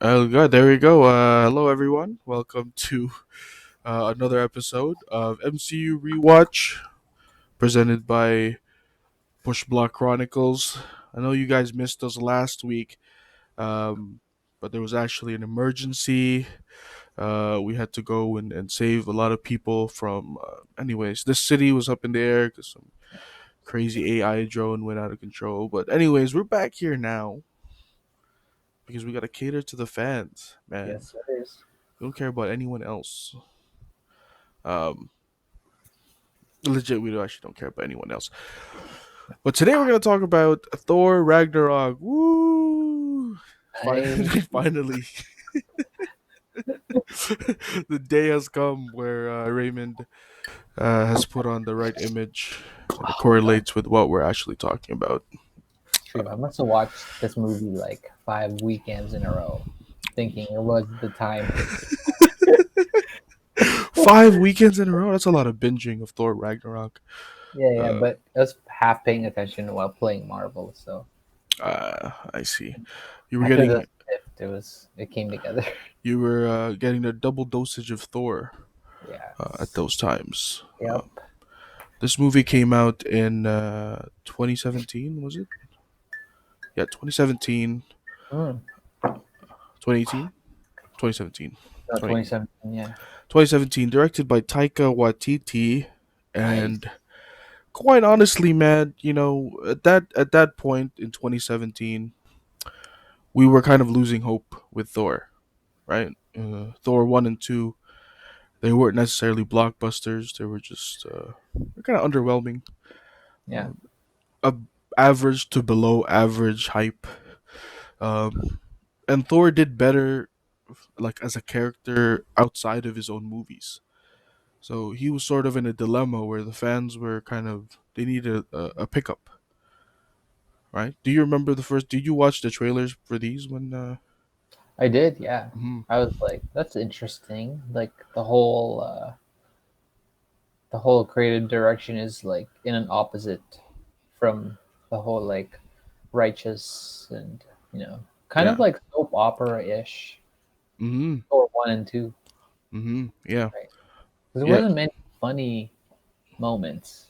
Good. There we go. Hello, everyone. Welcome to another episode of MCU Rewatch, presented by Push Block Chronicles. I know you guys missed us last week, but there was actually an emergency. We had to go and save a lot of people from. Anyways, this city was up in the air because some crazy AI drone went out of control. But anyways, we're back here now because we gotta cater to the fans, man. Yes, it is. We don't care about anyone else. Um, Legit, we actually don't care about anyone else. But today we're gonna talk about Thor Ragnarok. Woo! I Finally, finally, the day has come where Raymond has put on the right image, and it correlates with what we're actually talking about. true. I must have watched this movie like 5 weekends in a row, thinking it was the time to. 5 weekends in a row. That's a lot of binging of Thor Ragnarok. Yeah, Uh, but I was half paying attention while playing Marvel, so I see. You were after getting the shift, it came together. getting the double dosage of Thor at Yes. those times. Yep. This movie came out in 2017, was it? Yeah, 2017, Mm. 2018, 2017, No, 20, 2017. Yeah. 2017. Directed by Taika Waititi, Nice. and quite honestly, man, at that point in 2017, we were kind of losing hope with Thor, right? Thor 1 and 2, they weren't necessarily blockbusters. They were just kind of underwhelming. Yeah. Um, a average to below average hype. Um, and Thor did better, like as a character outside of his own movies. So he was sort of in a dilemma where the fans were kind of they needed a pickup, right? Do you remember the first? Did you watch the trailers for these when? I did. Yeah. Mhm. I was like, that's interesting. Like the whole creative direction is like in an opposite from the whole like righteous and kind Yeah. of like soap opera ish Mhm. or 1 and 2, Mhm. Yeah. right? Because there Yeah. wasn't many funny moments.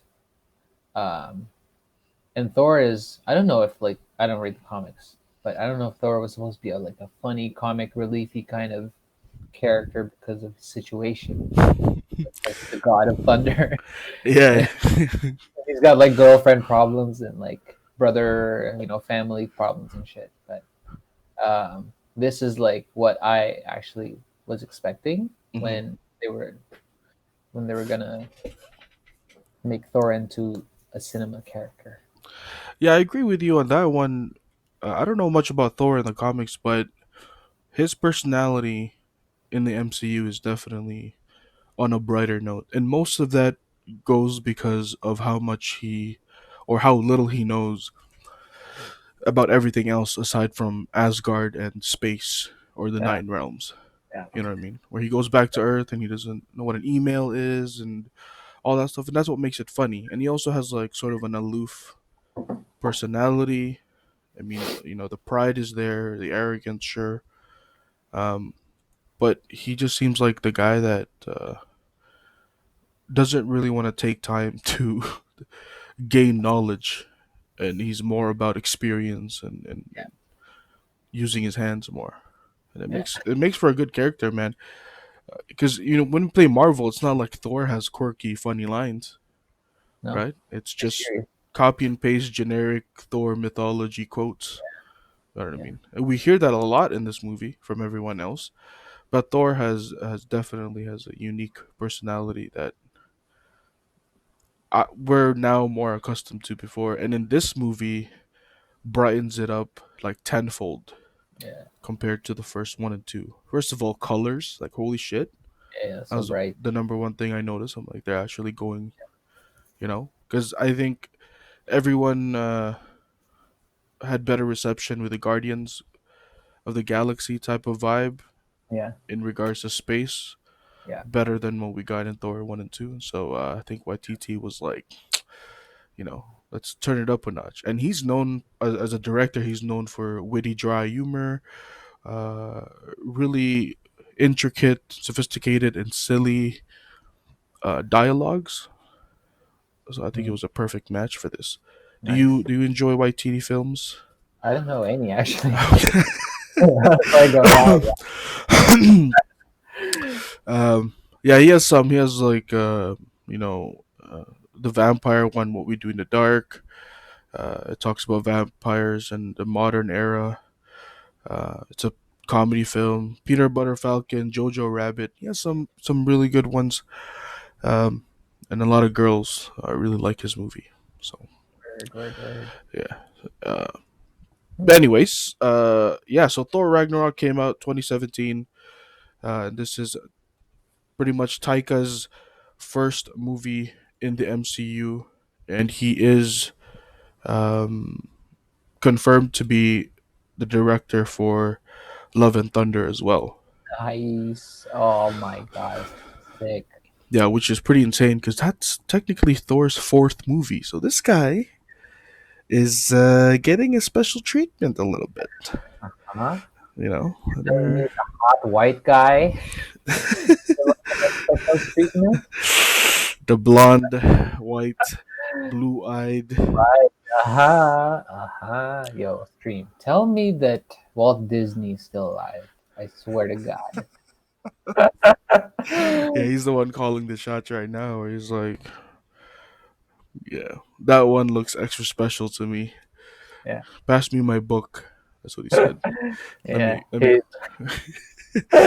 Um, and Thor is, I don't know if like I don't read the comics, but I don't know if Thor was supposed to be like a funny comic reliefy kind of character because of his situation, like the god of thunder. Yeah. And he's got like girlfriend problems and like brother, family problems and shit. But this is like what I actually was expecting Mhm. when they were gonna make Thor into a cinema character. Yeah, I agree with you on that one. I don't know much about Thor in the comics, but his personality in the MCU is definitely on a brighter note. And most of that goes because of how much he or how little he knows about everything else aside from Asgard and space or the Yeah, Nine Realms. yeah, You know what I mean? Where he goes back to Earth and he doesn't know what an email is and all that stuff. And that's what makes it funny. And he also has like sort of an aloof personality. I mean, the pride is there, the arrogance, sure. Um, but he just seems like the guy that doesn't really want to take time to gain knowledge, and he's more about experience yeah, and using his hands more. And it yeah. makes for a good character, man. Because when we play Marvel, it's not like Thor has quirky, funny lines, No, right? It's it's just serious. copy and paste generic Thor mythology quotes. You know what I Yeah, mean? And we hear that a lot in this movie from everyone else, but Thor has definitely has a unique personality that we're now more accustomed to before, and in this movie brightens it up like tenfold yeah, compared to the first 1 and 2. First of all, colors, like holy shit, yeah. that So was bright. the number one thing I noticed. I'm like, they're actually going, because I think everyone had better reception with the Guardians of the Galaxy type of vibe Yeah, in regards to space, yeah, better than what we got in Thor 1 and 2. So I think YTT was like, let's turn it up a notch. And he's known as a director. He's known for witty, dry humor, uh, really intricate, sophisticated, and silly dialogues. So I think it Mm, was a perfect match for this. nice. Do you enjoy YTD films? I don't know any actually. So I go, wow, Yeah, he has some. He has like you know, the vampire one, What We Do in the Dark. It talks about vampires and the modern era. It's a comedy film. Peter Butter Falcon, Jojo Rabbit. He has some really good ones. Um, and a lot of girls really like his movie. So word. yeah. Uh, but Hmm. anyways, yeah. So Thor Ragnarok came out 2017. This is pretty much Taika's first movie in the MCU, and he is um, confirmed to be the director for Love and Thunder as well. Nice. Oh my god, sick. Yeah, which is pretty insane because that's technically Thor's fourth movie. So this guy is getting a special treatment a little bit. Huh? You know, Telling me the hot white guy will get special treatment? the blonde, white, blue-eyed. Right. Yo, stream. Tell me that Walt Disney's still alive. I swear to God. Yeah, he's the one calling the shots right now. Where he's like, yeah, that one looks extra special to me. Yeah. Pass me my book. That's what he said. Yeah. Let me He,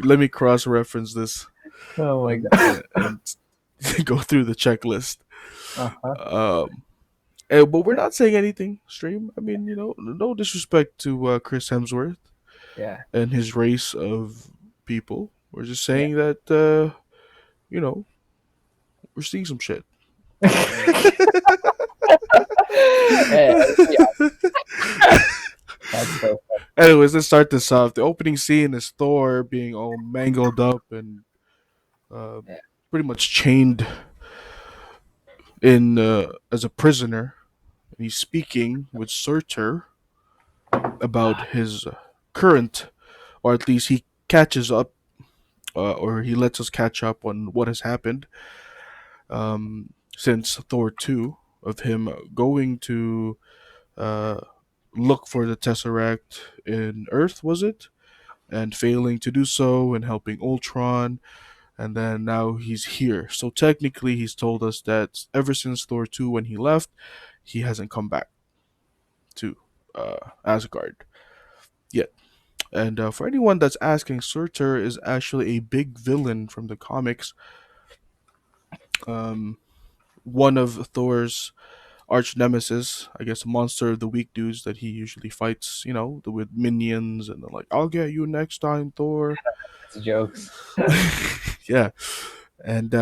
let me cross reference this oh my and God. go through the checklist. Uh-huh. Um, but we're not saying anything. Stream. I mean, you know, no disrespect to Chris Hemsworth Yeah. and his race of people. We're just Yeah. saying that you know, we're seeing some shit. Yeah, yeah, that's so Anyways, let's start this off. The opening scene is Thor being all mangled up and uh, funny. pretty much chained in as a prisoner. And he's speaking with Surtur about his current, or at least he catches up, or he lets us catch up on what has happened since Thor 2, of him going to uh, look for the Tesseract in Earth, was it? And failing to do so and helping Ultron, and then now he's here. So technically, he's told us that ever since Thor 2, when he left, he hasn't come back to Asgard yet. And for anyone that's asking, Surtur is actually a big villain from the comics. Um, one of Thor's arch nemesis, I guess, a monster of the weak dudes that he usually fights, you know, with minions, and they're like, I'll get you next time, Thor. It's jokes. Yeah. And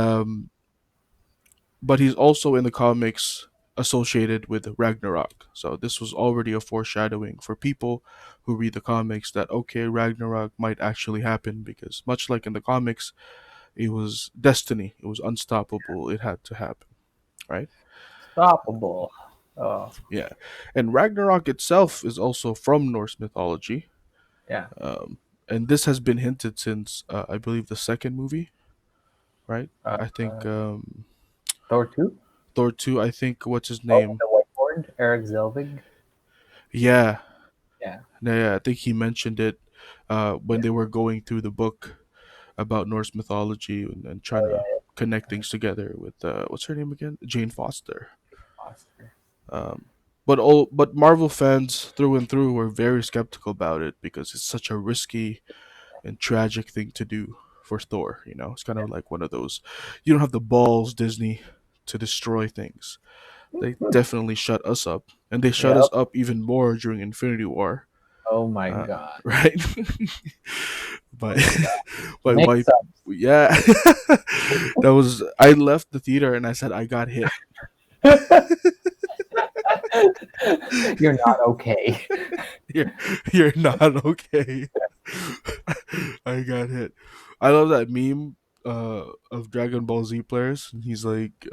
but he's also in the comics associated with Ragnarok. So this was already a foreshadowing for people who read the comics that okay, Ragnarok might actually happen, because much like in the comics, it was destiny. It was unstoppable. It had to happen, right? Stoppable. Oh, Yeah. And Ragnarok itself is also from Norse mythology. yeah. Um, and this has been hinted since I believe the second movie, right? Uh, I think Thor 2? Thor 2, I think what's his Oh, name? the whiteboard, Eric Zelvig. Yeah, Yeah. yeah, I think he mentioned it when they were going through the book about Norse mythology, and trying Oh, to yeah. connect things together with what's her name again? Jane Foster. Oscar. Um, but Marvel fans through and through were very skeptical about it because it's such a risky and tragic thing to do for Thor. You know, it's kind of like one of those, you don't have the balls, Disney, to destroy things. They definitely shut us up, and they shut us Yep. up even more during Infinity War. Oh my God. Right? Oh But my God. by Mix why? Yeah, that was. I left the theater and I said I got hit. up. You're not okay. you're you're not okay. I got hit. I love that meme of Dragon Ball Z players. And he's like,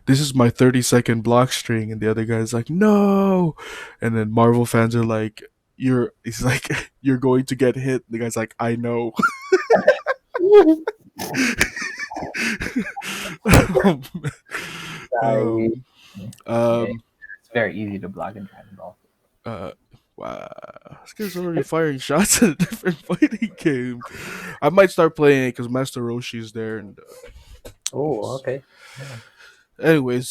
this is my 30-second block string, and the other guy's like, no, and then Marvel fans are like, he's like, you're going to get hit. The guy's like, I know. um, Sorry. um, Yeah, um, it's very easy to block in Dragon Ball. uh, wow, this guy's already firing shots at a different fighting game. I might start playing it because Master Roshi's there, and Oh, yes. okay. Yeah. Anyways,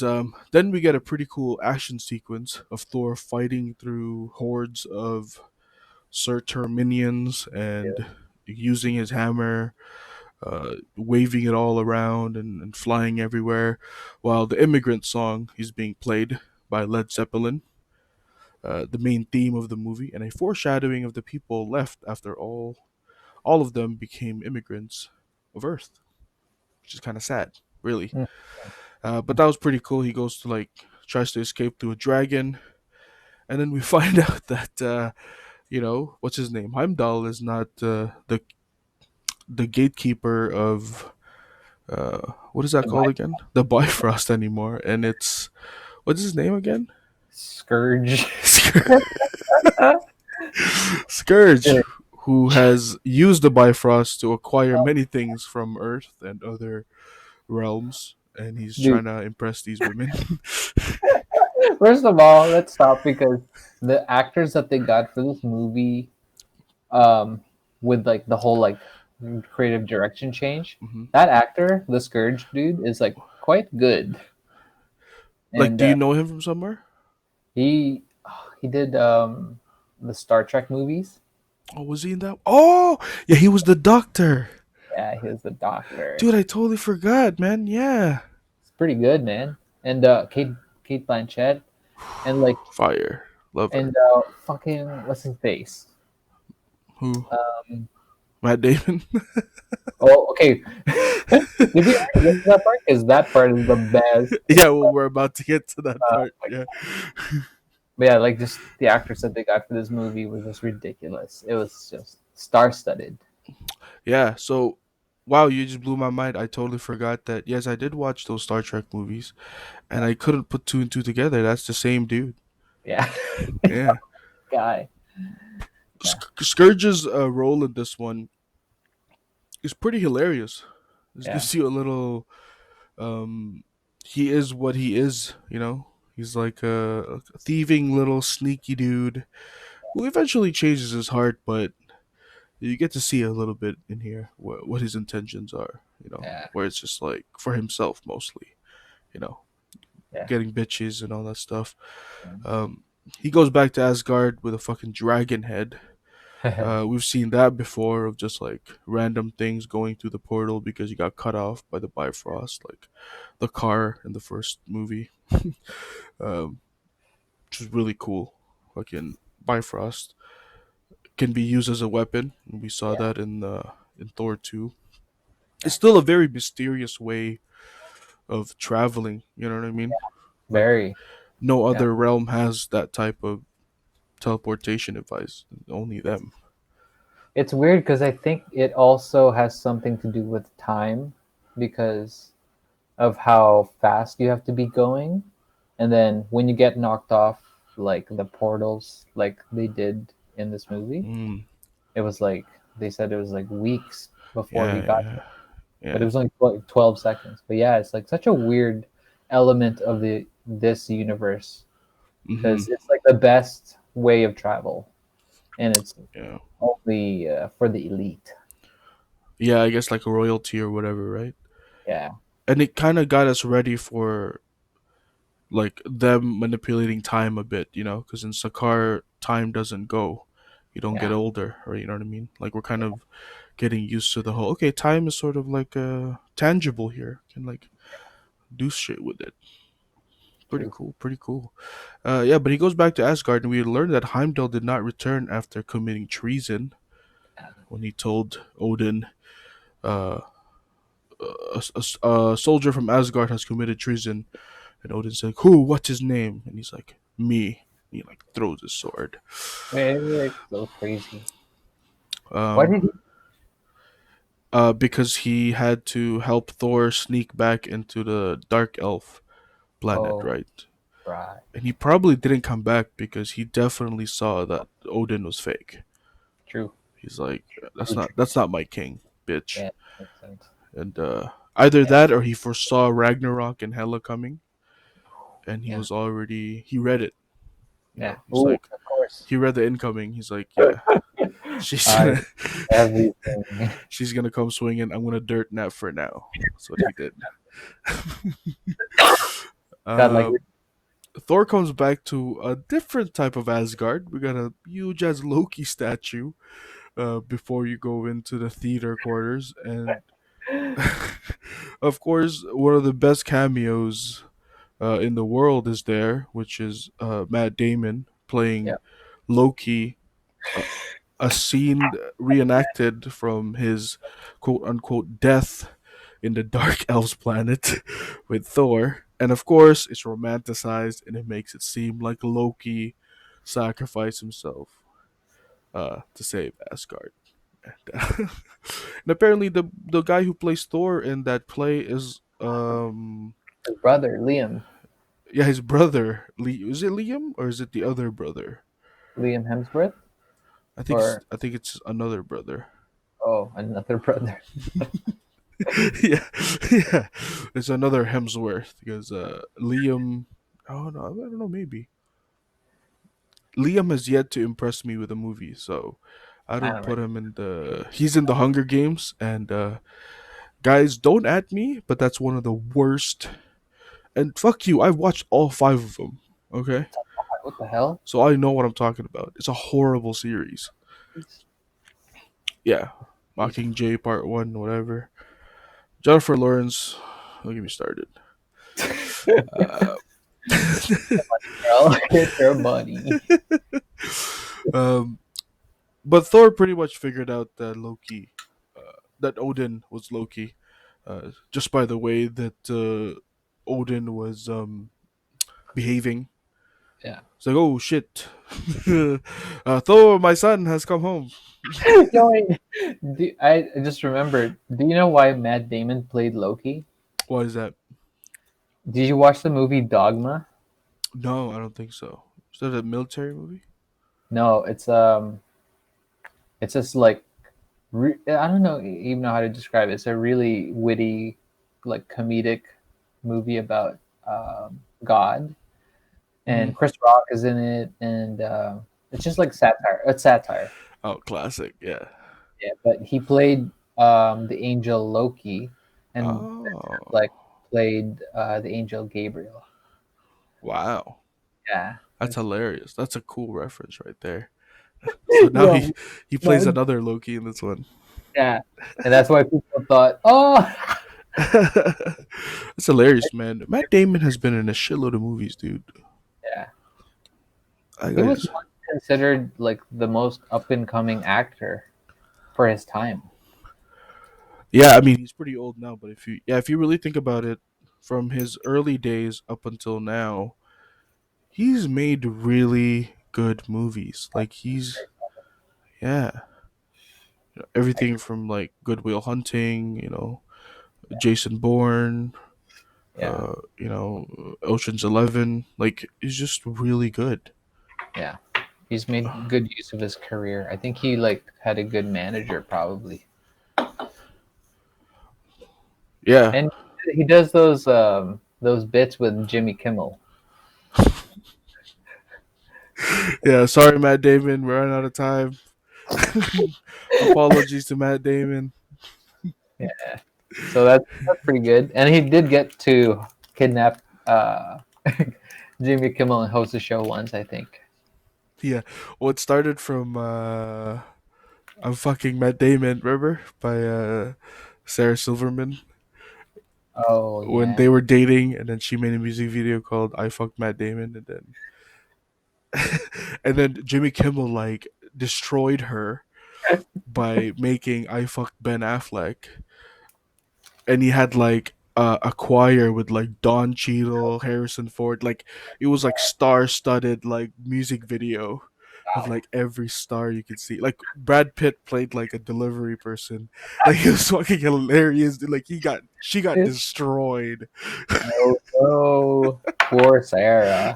then we get a pretty cool action sequence of Thor fighting through hordes of Surtur minions and using his hammer, waving it all around and flying everywhere, while the immigrant song is being played by Led Zeppelin, the main theme of the movie, and a foreshadowing of the people left after all of them became immigrants of Earth, which is kind of sad, really. Mm. But that was pretty cool. He goes to like tries to escape through a dragon, and then we find out that what's his name? Heimdall is not the gatekeeper of what is that The called again? The Bifrost anymore, and it's what's his name again? Scourge. Scourge, Yeah, who has used the Bifrost to acquire many things from Earth and other realms, and he's dude. trying to impress these women. First of all, let's stop because the actors that they got for this movie, um, with like the whole like creative direction change, hmm that actor, the Scourge dude, is like quite good, Like, and do you know him from somewhere? he he did the Star Trek movies. Oh, was he in that? Oh, yeah, he was the Doctor. Yeah, he was the Doctor. Dude, I totally forgot, man. Yeah. It's pretty good, man. And Kate Blanchett, and like Fire. Love her. and fucking what's his face? Who? Um, Matt Damon? oh, okay. Did we already get to that part? Because that part is the best. Yeah, well, we're about to get to that part. Like, Yeah. but yeah, like just the actors that they got for this movie was just ridiculous. It was just star-studded. Yeah, so, wow, you just blew my mind. I totally forgot that. Yes, I did watch those Star Trek movies, and Yeah, I couldn't put two and two together. That's the same dude. yeah, Yeah. guy. Yeah, Scourge's role in this one is pretty hilarious. This yeah, gives you a little. Um, he is what he is, you know? He's like a thieving little sneaky dude who eventually changes his heart, but you get to see a little bit in here what his intentions are, yeah, where it's just like for himself mostly, you know, yeah. getting bitches and all that stuff. Um, he goes back to Asgard with a fucking dragon head. We've seen that before of just like random things going through the portal because you got cut off by the Bifrost, like the car in the first movie, um, which is really cool. Fucking Bifrost can be used as a weapon. We saw Yeah, that in Thor 2. It's still a very mysterious way of traveling. You know what I mean? Like very. no Yeah, other realm has that type of teleportation device. Only it's them. it's weird because I think it also has something to do with time because of how fast you have to be going, and then when you get knocked off, like the portals, like they did in this movie, Mm, it was like they said it was like weeks before he yeah, got yeah, there, but it yeah. was only like 12 seconds. But yeah, it's like such a weird element of the this universe hmm because it's like the best way of travel, and it's Yeah, only for the elite. yeah. I guess like a royalty or whatever, right? Yeah, And it kind of got us ready for like them manipulating time a bit, because in Sakar time doesn't go. You don't get yeah, older, or you know what I mean? Like we're kind of getting used to the whole okay, time is sort of like tangible here. Can like do shit with it. Pretty true. cool, pretty cool. Yeah, but he goes back to Asgard, and we learn that Heimdall did not return after committing treason when he told Odin, uh, a soldier from Asgard has committed treason. And Odin's like, who? What's his name? And he's like, me. And he like throws his sword. It's so crazy. Why Um, did he? because he had to help Thor sneak back into the Dark Elf. planet, Oh, right? right. And he probably didn't come back because he definitely saw that Odin was fake. True. He's like, True, true. that's not my king, bitch. Yeah, makes sense. And either Yeah, that or he foresaw Ragnarok and Hela coming, and yeah, he read it. You yeah. know, he's Ooh, like, of course. he read the incoming. He's like, yeah, she's I gonna, everything. she's gonna come swinging. I'm gonna dirt nap for now. That's what he did. Got like uh, Thor comes back to a different type of Asgard. We got a huge as Loki statue before you go into the theater quarters, and of course, one of the best cameos in the world is there, which is Matt Damon yeah, playing Loki, uh, a scene reenacted from his quote unquote death in the Dark Elves planet with Thor. And of course, it's romanticized and it makes it seem like Loki sacrificed himself to save Asgard. And apparently, the guy who plays Thor in that play is his brother Liam, yeah, his brother. Is it Liam or is it the other brother? Liam Hemsworth, or I think it's another brother. oh, another brother. Yeah, yeah. It's another Hemsworth because Liam. Oh no, I don't know. Maybe Liam has yet to impress me with a movie, so I I don't don't know. put him in the. He's in the Hunger Games, and guys, don't at me, but that's one of the worst. And fuck you, I've watched all five of them. Okay, What the hell? so I know what I'm talking about. It's a horrible series. Yeah, Jesus, Mockingjay Part One, whatever. Jennifer Lawrence, don't get me started. Uh, girl, get your money. um, but Thor pretty much figured out that that Odin was Loki, just by the way that Odin was behaving. Yeah. It's like, oh shit, Thor, my son has come home. No, wait. I just remembered. Do you know why Matt Damon played Loki? Why is that? Did you watch the movie Dogma? No, I don't think so. Is that a military movie? No, it's just like I don't know even know how to describe it. It's a really witty, like comedic movie about God, Mm-hmm. and Chris Rock is in it, and it's just like satire. It's satire. Oh, classic. Yeah. Yeah, but he played the angel Loki, and Oh, like played the angel Gabriel. wow. Yeah. That's hilarious. That's a cool reference right there. So now Well, he plays well, another Loki in this one. yeah, and that's why people thought, oh, That's hilarious, man. Matt Damon has been in a shitload of movies, dude. yeah, I he was just, once considered like the most up and coming actor for his time. yeah, I mean he's pretty old now, but if you really think about it, from his early days up until now, he's made really good movies. Like yeah, everything from like Goodwill Hunting, Jason Bourne, Yeah, Ocean's 11. Like he's just really good. yeah, he's made good use of his career. I think he like had a good manager probably, Yeah, and he does those bits with Jimmy Kimmel. yeah. Sorry, Matt Damon. We're running out of time. Apologies to Matt Damon. Yeah, so that's pretty good. And he did get to kidnap Jimmy Kimmel and host a show once, I think. Yeah. Well, it started from I'm fucking Matt Damon, remember? By Sarah Silverman Oh when yeah. they were dating and then she made a music video called I fucked Matt Damon and then and then Jimmy Kimmel like destroyed her by making I fucked Ben Affleck and he had like a choir with like Don Cheadle, Harrison Ford, like it was like star-studded like music video. of like every star you could see. Like Brad Pitt played like a delivery person. Like it was fucking hilarious. Like she got Wow. destroyed. Oh no, poor Sarah.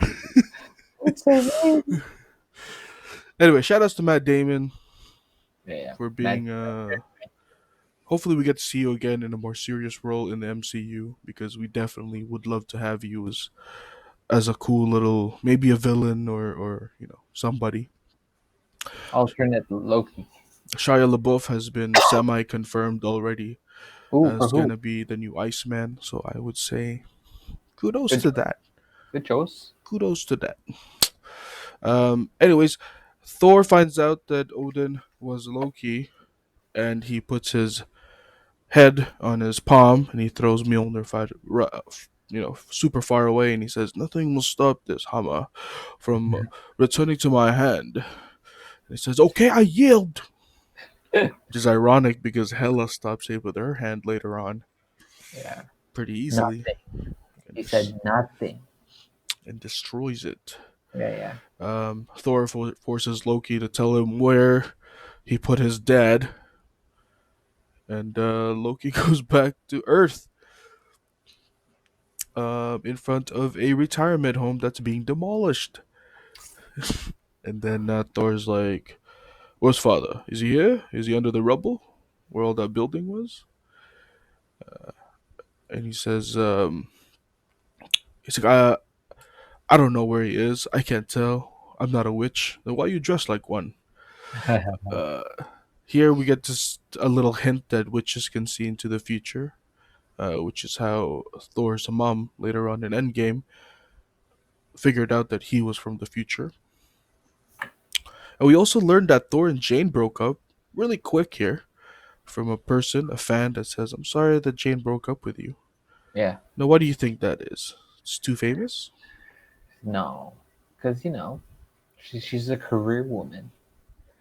It's so mean. Anyway, shout outs to Matt Damon Yeah, yeah. for Mad. being hopefully we get to see you again in a more serious role in the MCU because we definitely would love to have you as a cool little maybe a villain or somebody. Alternate Loki. Shia LaBeouf has been semi confirmed already Who for as who? gonna be the new Iceman, so I would say kudos Good, to that. good choice. Kudos to that. Anyways, Thor finds out that Odin was Loki, and he puts his head on his palm and he throws Mjolnir super far away, and he says, "Nothing will stop this hammer from returning to my hand." And he says, "Okay, I yield." Which is ironic because Hela stops it with her hand later on Yeah, pretty easily nothing. and He said nothing. destroys it. Yeah, yeah. Thor forces Loki to tell him where he put his dad, and Loki goes back to Earth in front of a retirement home that's being demolished. And then Thor's like, "Where's father? Is he here? Is he under the rubble where all that building was?" And he says, he's like, I don't know where he is. I can't tell. I'm not a witch. Then why you dressed like one? Uh, Here we get just a little hint that witches can see into the future, which is how Thor's mom later on in Endgame figured out that he was from the future. And we also learned that Thor and Jane broke up really quick here from a fan that says, "I'm sorry that Jane broke up with you." Yeah. Now, what do you think that is? It's too famous? No, because she's a career woman,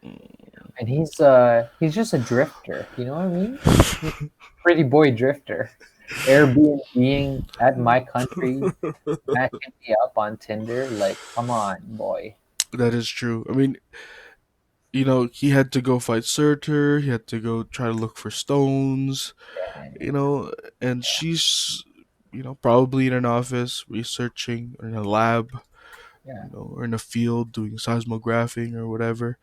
and he's just a drifter. You know what I mean? Pretty boy drifter. Airbnb at my country, matching me up on Tinder. Like, come on, boy. That is true. I mean, he had to go fight Surtur, he had to go try to look for stones, you know, and she's, probably in an office researching or in a lab, Yeah, or in a field doing seismographing or whatever.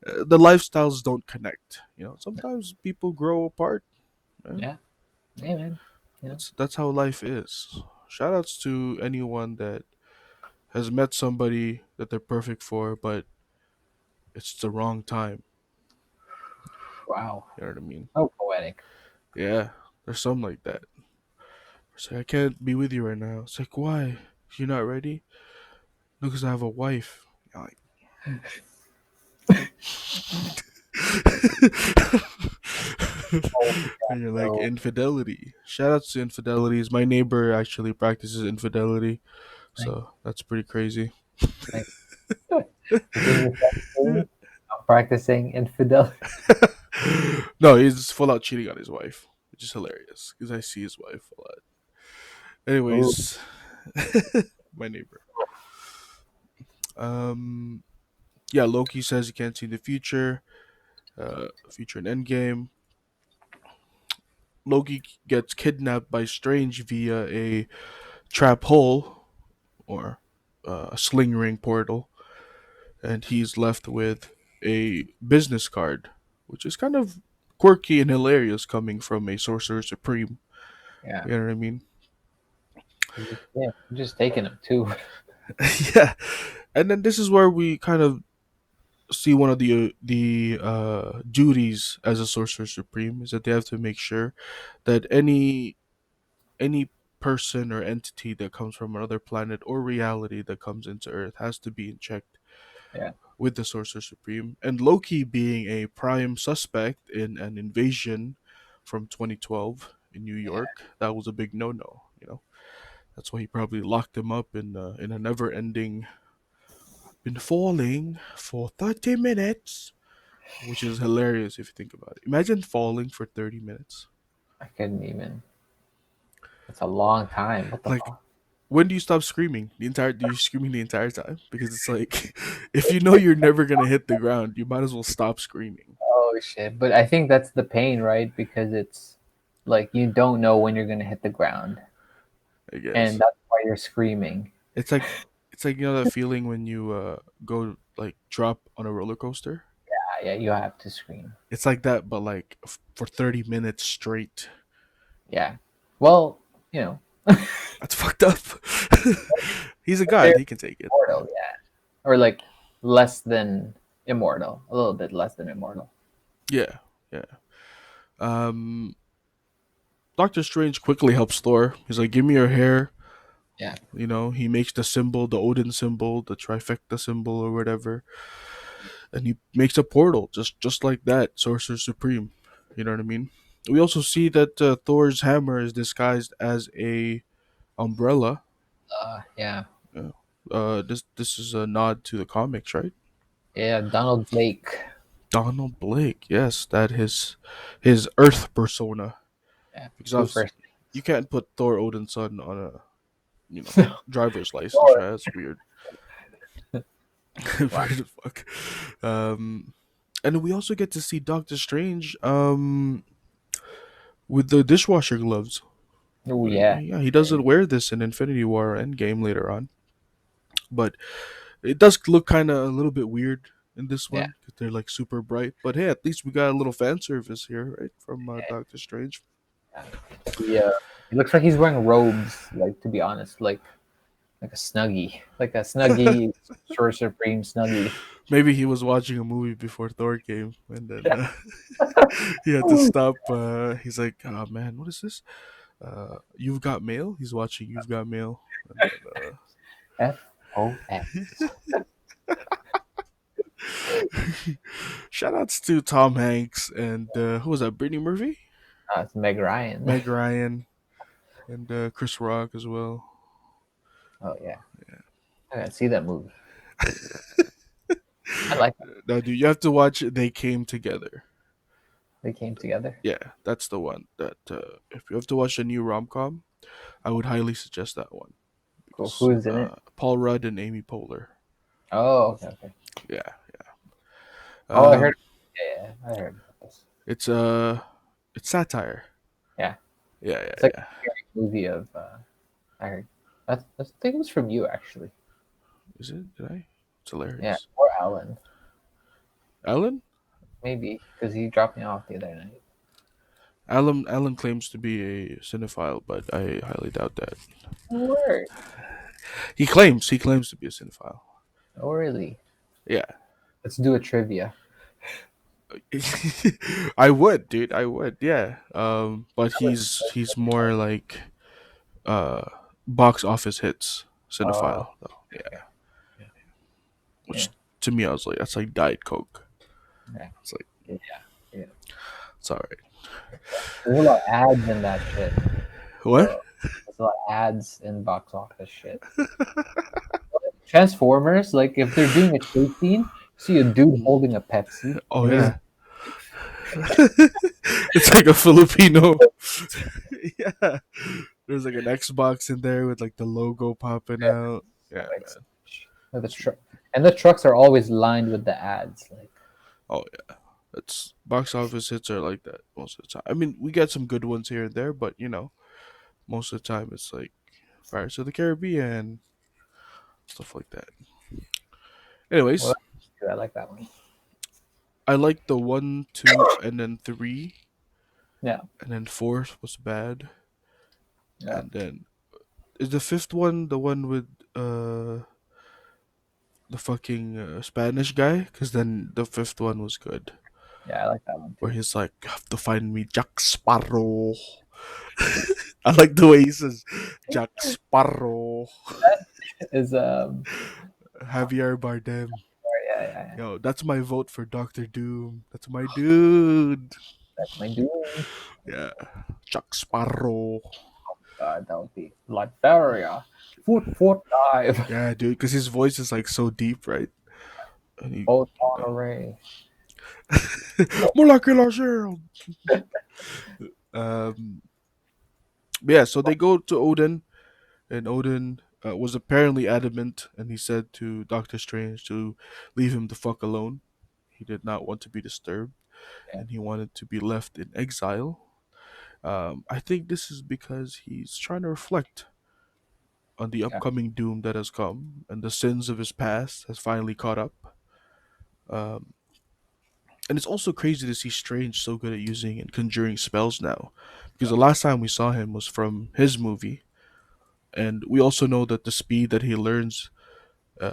The lifestyles don't connect. Sometimes people grow apart. Yeah, yeah, yeah, man. Yeah, that's how life is. Shout outs to anyone that has met somebody that they're perfect for, but it's the wrong time. wow, You know what I mean? so poetic. Yeah, there's some like that. It's like, I can't be with you right now. It's like, why? You're not ready? No, because I have a wife. You're like, Oh, and you're like, no, infidelity. Shout outs to infidelities. My neighbor actually practices infidelity, like, so that's pretty crazy. like, within the same thing, I'm practicing infidelity. No, he's full out cheating on his wife, which is hilarious because I see his wife a lot. Ooh, Anyways, my neighbor. Um, yeah, Loki says he can't see the future. Future in Endgame. Loki gets kidnapped by Strange via a trap hole or a sling ring portal, and he's left with a business card, which is kind of quirky and hilarious coming from a Sorcerer Supreme. yeah, You know what I mean? yeah. I'm just taking them too. Yeah, and then this is where we kind of see one of the duties as a Sorcerer Supreme is that they have to make sure that any person or entity that comes from another planet or reality that comes into Earth has to be in check Yeah, with the Sorcerer Supreme. And Loki being a prime suspect in an invasion from 2012 in New York, that was a big no-no. That's why he probably locked him up in a never-ending. Been falling for 30 minutes, which is hilarious if you think about it. Imagine falling for 30 minutes. I couldn't even. It's a long time. What the Like fuck? when do you stop screaming? Do you screaming the entire time? Because it's like, if you know you're never gonna hit the ground, you might as well stop screaming. Oh shit! But I think that's the pain, right? Because it's like you don't know when you're gonna hit the ground, I and guess that's why you're screaming. it's like you know that feeling when you go like drop on a roller coaster. Yeah, you have to scream. It's like that, but like for 30 minutes straight. Yeah. Well, you know, That's fucked up. He's a they're god. He can take it. immortal, yeah, or like less than immortal, a little bit less than immortal. Yeah, yeah. Um, Doctor Strange quickly helps Thor. He's like, "Give me your hair." Yeah. You know, he makes the symbol, the Odin symbol, the trifecta symbol, or whatever, and he makes a portal just like that. Sorcerer Supreme. You know what I mean? We also see that Thor's hammer is disguised as a umbrella. Yeah. Yeah. This is a nod to the comics, right? Yeah. Donald Blake. Donald Blake, yes, that his Earth persona. Yeah. Because Two obviously first you can't put Thor Odin's son on a names. driver's license, Or right? That's weird. wow. Weird as fuck. Um, and we also get to see Doctor Strange with the dishwasher gloves. Oh yeah. Yeah, he doesn't wear this in Infinity War Endgame later on, but it does look kind of a little bit weird in this Yeah. one because they're like super bright. But hey, at least we got a little fan service here, right, from Doctor Strange. Yeah. He looks like he's wearing robes. Like to be honest, like a snuggie, Sorcerer Supreme snuggie. Maybe he was watching a movie before Thor came, and then he had to stop. He's like, "Oh man, what is this? You've Got Mail." He's watching You've Got Mail, and then FOX. shout outs to Tom Hanks and who was that? Brittany Murphy, It's Meg Ryan. Meg Ryan, and Chris Rock as well. Oh yeah, I gotta see that movie. I like that Now, dude, you have to watch They Came Together. they came together. Yeah, that's the one. That if you have to watch a new rom com, I would highly suggest that one Cool. because Who's in it? Paul Rudd and Amy Poehler. Oh, okay, okay. Yeah. Oh, I heard. Um, Yeah, yeah, I heard about this. it's it's satire. Yeah, Yeah, it's like yeah. a movie of. I heard. I think it was from you actually. Is it? Did I? It's Yeah, hilarious. or Alan, Alan? maybe because he dropped me off the other night. Alan claims to be a cinephile, but I highly doubt that. Word. He claims to be a cinephile. Oh, really? Yeah. Let's do a trivia. I would, dude. I would. Yeah. But he's more like uh box office hits Oh, cinephile though. okay. Yeah. Yeah, Which to me I was like that's like Diet Coke. yeah, It's like yeah, yeah. it's alright. There's a lot of ads in that shit. What? So there's a lot of ads in box office shit. Transformers, like if they're doing a chase scene, see a dude holding a Pepsi, Oh and he's yeah. It's like a Filipino. Yeah. There's like an Xbox in there with like the logo popping out. Yeah, like, man. the truck, and the trucks are always lined with the ads. Like, Oh yeah. It's box office hits are like that most of the time. I mean, we get some good ones here and there, but most of the time it's like Pirates of the Caribbean, stuff like that. well, Anyways, I like that one. I like the one, two, and then three, Yeah, and then four was bad, yeah, and then is the fifth one the one with uh the fucking Spanish guy? Because then the fifth one was good, yeah. I like that one where too. he's like, "You have to find me Jack Sparrow." I like the way he says Jack Sparrow. Is Javier Bardem. yeah, yeah, yeah. Yo, that's my vote for Doctor Doom. That's my dude. That's my dude. Yeah, Jack Sparrow. That would be Latveria. Foot dive. Yeah, dude, because his voice is like so deep, right? And he, Both Monterey. Molecular shield. Um, but yeah, so they go to Odin. and Odin was apparently adamant, and he said to Doctor Strange to leave him the fuck alone. He did not want to be disturbed, Yeah. and he wanted to be left in exile. I think this is because he's trying to reflect on the Yeah. upcoming doom that has come, and the sins of his past has finally caught up. Um, and it's also crazy to see Strange so good at using and conjuring spells now, because the last time we saw him was from his movie, and we also know that the speed that he learns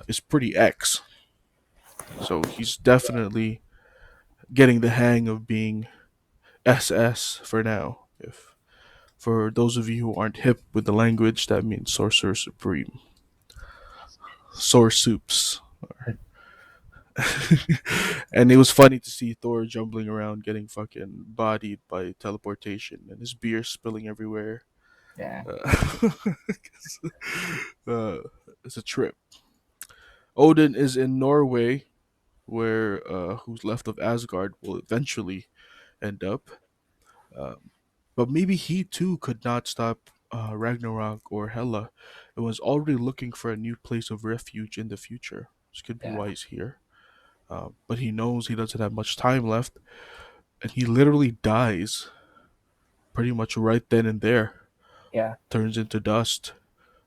is pretty X. So he's definitely getting the hang of being SS for now. If for those of you who aren't hip with the language, that means Sorcerer Supreme, Sore Soups. And it was funny to see Thor jumbling around, getting fucking bodied by teleportation, and his beer spilling everywhere. Yeah. Uh, uh, it's a trip. Odin is in Norway, where who's left of Asgard will eventually end up. Um, but maybe he too could not stop Ragnarok or Hela, and was already looking for a new place of refuge in the future. This could be Yeah. why he's here. But he knows he doesn't have much time left, and he literally dies pretty much right then and there. Yeah. Turns into dust.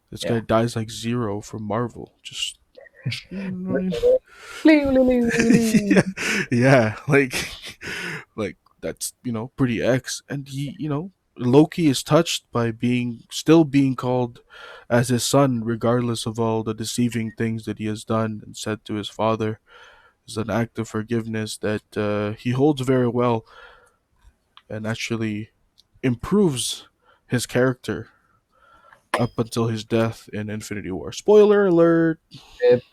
This guy Yeah. dies like Zero from Marvel. Just yeah, yeah, like that's pretty X, and he Loki is touched by being still being called as his son, regardless of all the deceiving things that he has done and said to his father. Is an act of forgiveness that he holds very well, and actually improves his character up until his death in Infinity War. Spoiler alert! Rip.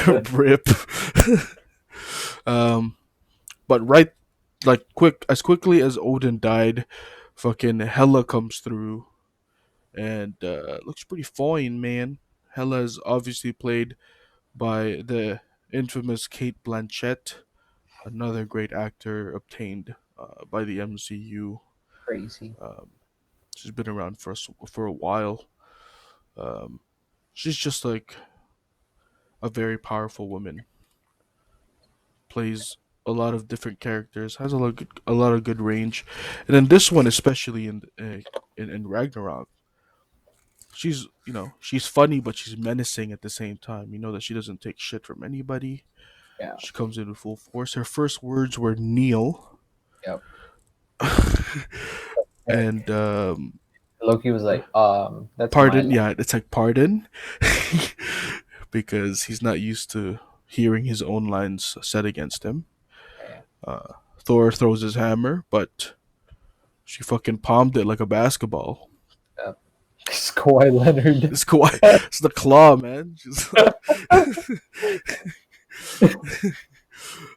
But Rip. um, but right, like quickly as Odin died, fucking Hela comes through and looks pretty fine, man. Hela is obviously played by the infamous Kate Blanchett, another great actor obtained by the MCU. crazy. Um, she's been around for a while. Um, she's just like a very powerful woman. Plays a lot of different characters. Has a lot of good range, and then this one, especially in Ragnarok, she's funny, but she's menacing at the same time. You know that she doesn't take shit from anybody. Yeah. She comes in with full force. Her first words were kneel, Yep. And and Loki was like, that's my pardon. line. Yeah, it's like pardon, because he's not used to hearing his own lines said against him. Yeah. Thor throws his hammer, but she fucking palmed it like a basketball. Yep. Kawhi Leonard. It's Kawhi. It's the claw, man. She's like,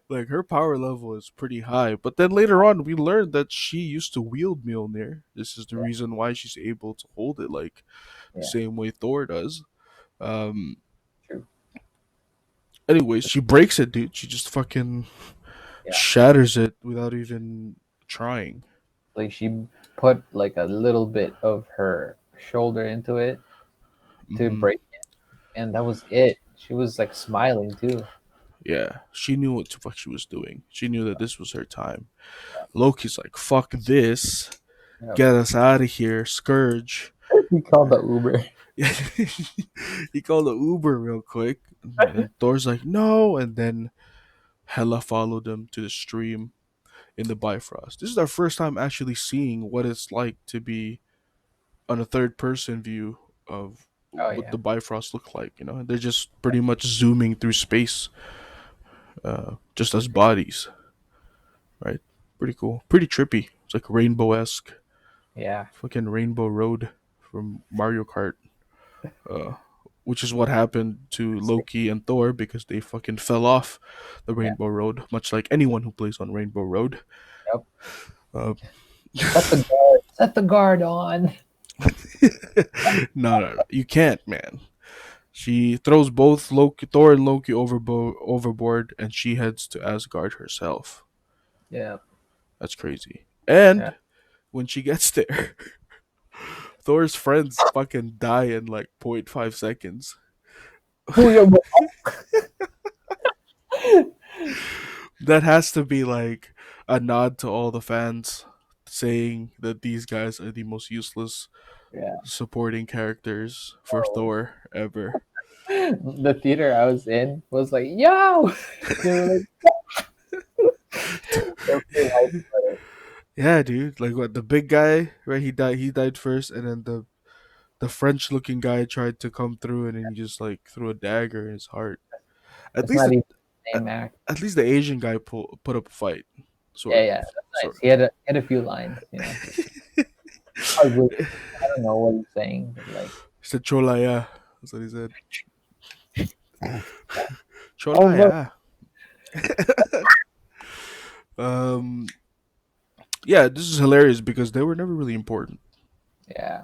like her power level is pretty high. But then later on, we learned that she used to wield Mjolnir. This is the Yeah. reason why she's able to hold it like the Yeah. same way Thor does. Um. True. Anyways, she breaks it, dude. She just fucking Yeah. shatters it without even trying. Like she put like a little bit of her shoulder into it to Hmm. break it, and that was it. She was like smiling too. Yeah, she knew what the fuck she was doing. She knew that this was her time. Loki's like, fuck this. Yep. Get us out of here, Scourge. He called the Uber. He called the Uber real quick. And Thor's like, no. And then Hela followed him to the stream in the Bifrost. This is our first time actually seeing what it's like to be on a third person view of Oh what yeah. the Bifrost look like. They're just pretty much zooming through space, just as bodies, right? Pretty cool. Pretty trippy. It's like rainbow esque. Yeah. Fucking Rainbow Road from Mario Kart. Uh, which is what happened to Loki and Thor because they fucking fell off the Yeah. Rainbow Road, much like anyone who plays on Rainbow Road. Yep. Uh, Set the guard. Set the guard on. no, you can't, man. She throws both Thor and Loki overboard, and she heads to Asgard herself. Yeah. That's crazy. Yeah. And when she gets there, Thor's friends fucking die in like point 0.5 seconds. Booyah! That has to be like a nod to all the fans saying that these guys are the most useless Yeah. supporting characters for Oh. Thor ever. The theater I was in was like, yo! They were like, they were pretty hyped about it. Yeah, dude. Like what the big guy, right? He died first, and then the French looking guy tried to come through, and then he just like threw a dagger in his heart. At It's least not the even the at, same act. at least the Asian guy put up a fight, Yeah, sort yeah, of, that's nice. sort He had a few lines. Ugly. of. I don't know what he's saying, but like, He said Cholaya. That's what he said. oh look, Cholaya. um, yeah, this is hilarious because they were never really important. yeah,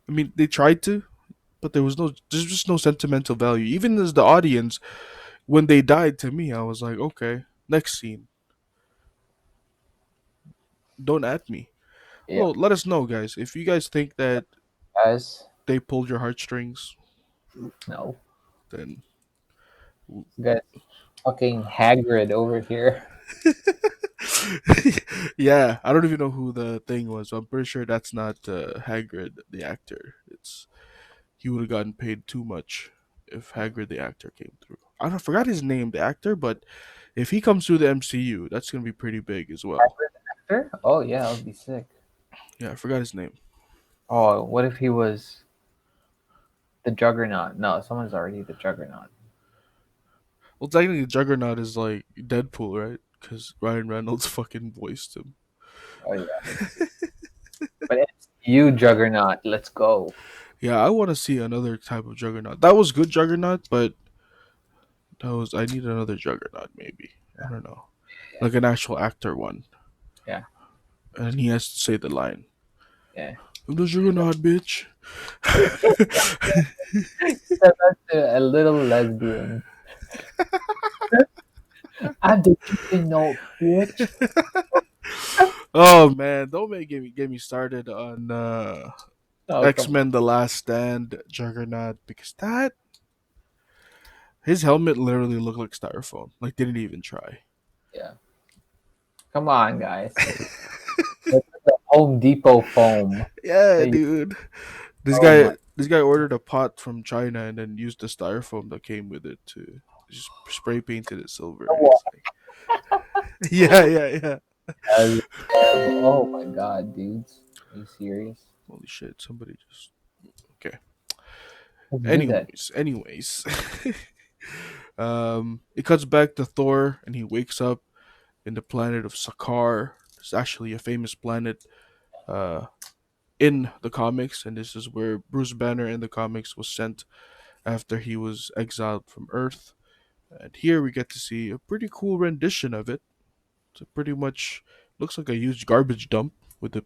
I mean, they tried to, but there's just no sentimental value. Even as the audience, when they died, to me, I was like, okay, next scene. Don't at me. yeah, Well, let us know, guys. If you guys think that guys. they pulled your heartstrings, No, then this guy's fucking Hagrid over here. yeah, I don't even know who the thing was. I'm pretty sure that's not Hagrid, the actor. It's he would have gotten paid too much if Hagrid, the actor, came through. I forgot his name, the actor, but if he comes through the MCU, that's gonna be pretty big as well. Hagrid actor? Oh yeah, that would be sick. Yeah, I forgot his name. Oh, what if he was the Juggernaut? No, someone's already the Juggernaut. Well, technically, Juggernaut is like Deadpool, right? Because Ryan Reynolds fucking voiced him. Oh yeah, but it's you, Juggernaut. Let's go. Yeah, I want to see another type of Juggernaut. That was good Juggernaut, but I need another Juggernaut maybe. I don't know, Yeah, like an actual actor one, yeah, and he has to say the line. yeah. I'm the Juggernaut, bitch. Said that to a little lesbian. I'm the Juggernaut, bitch. Oh man, don't get me started on Oh X come on. Men: The Last Stand Juggernaut because that his helmet literally looked like styrofoam. Like didn't even try. Yeah, come on, guys. Look at the Home Depot foam Yeah, that you. dude. Oh my. This guy ordered a pot from China and then used the styrofoam that came with it to just spray painted it silver. It's like, yeah, yeah, yeah. God. Oh my God, dudes. Are you serious? Holy shit! Somebody just okay. Let's do that. Anyways, it cuts back to Thor and he wakes up in the planet of Sakaar. It's actually a famous planet uh, in the comics, and this is where Bruce Banner in the comics was sent after he was exiled from Earth. And here we get to see a pretty cool rendition of it. It's a pretty much looks like a huge garbage dump with a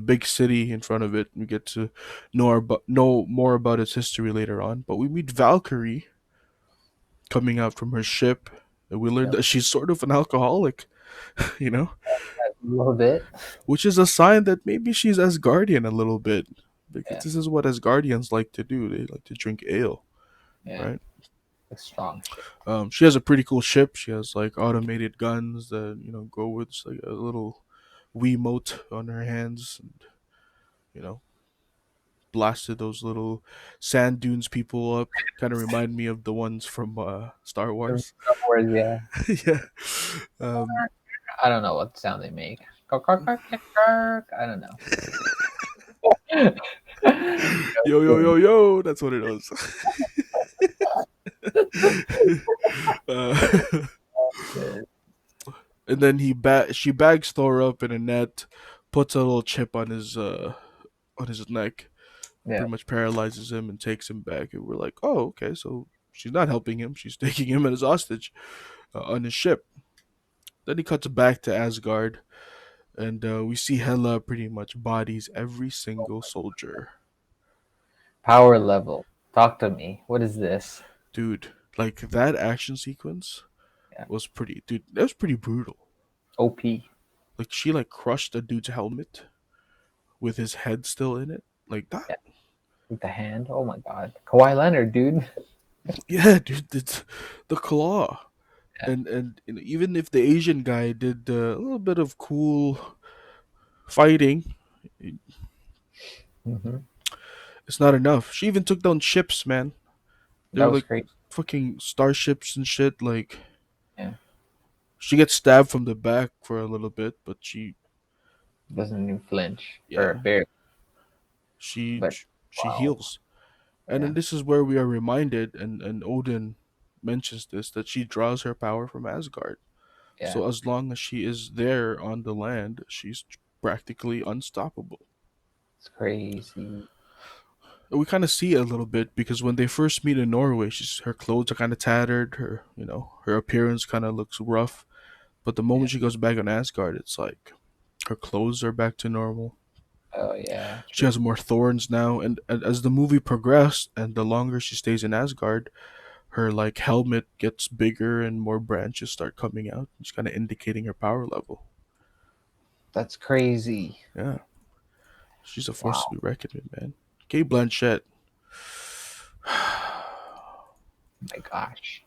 big city in front of it. We get to know more about its history later on. But we meet Valkyrie coming out from her ship, and we learn Yep. that she's sort of an alcoholic, you know, A little bit. which is a sign that maybe she's Asgardian a little bit, because Yeah. this is what Asgardians like to do. They like to drink ale, Yeah. right? Like strong shit. She has a pretty cool ship. She has like automated guns that go with like a little Wiimote on her hands, and you know blasted those little sand dunes people up. Kind of remind me of the ones from Star Wars. Star Wars, yeah. Yeah. Um, I don't know what sound they make. Kark, kark, kark, kark, kark. I don't know. yo yo yo yo. That's what it was. uh, Shit. and then she bags Thor up in a net, puts a little chip on his neck, Yeah. pretty much paralyzes him and takes him back. And we're like, oh, okay, so she's not helping him. She's taking him as hostage on his ship. Then he cuts back to Asgard, and we see Hela pretty much bodies every single soldier. Power level. Talk to me. What is this? Dude, like that action sequence Yeah. was pretty, dude, that was pretty brutal. OP. Like she like crushed a dude's helmet with his head still in it. like that. Yeah, with the hand. Oh my god, Kawhi Leonard, dude. Yeah, dude, it's the claw. Yeah. And you know, even if the Asian guy did a little bit of cool fighting, Hmm. it's not enough. She even took down ships, man. That They're was like crazy. fucking starships and shit. Like Yeah, she gets stabbed from the back for a little bit, but doesn't even flinch or yeah, bear. she But she wow, heals. And yeah, then this is where we are reminded, and Odin mentions this, that she draws her power from Asgard. yeah, So as long as she is there on the land, she's practically unstoppable. it's crazy. We kind of see it a little bit because when they first meet in Norway, her clothes are kind of tattered. Her appearance kind of looks rough. But the Yeah. moment she goes back on Asgard, it's like her clothes are back to normal. Oh yeah, She true. has more thorns now, and as the movie progressed, and the longer she stays in Asgard, her like helmet gets bigger and more branches start coming out. It's kind of indicating her power level. That's crazy. Yeah, she's a force to Wow. be reckoned with, man. Kate Blanchett. My gosh.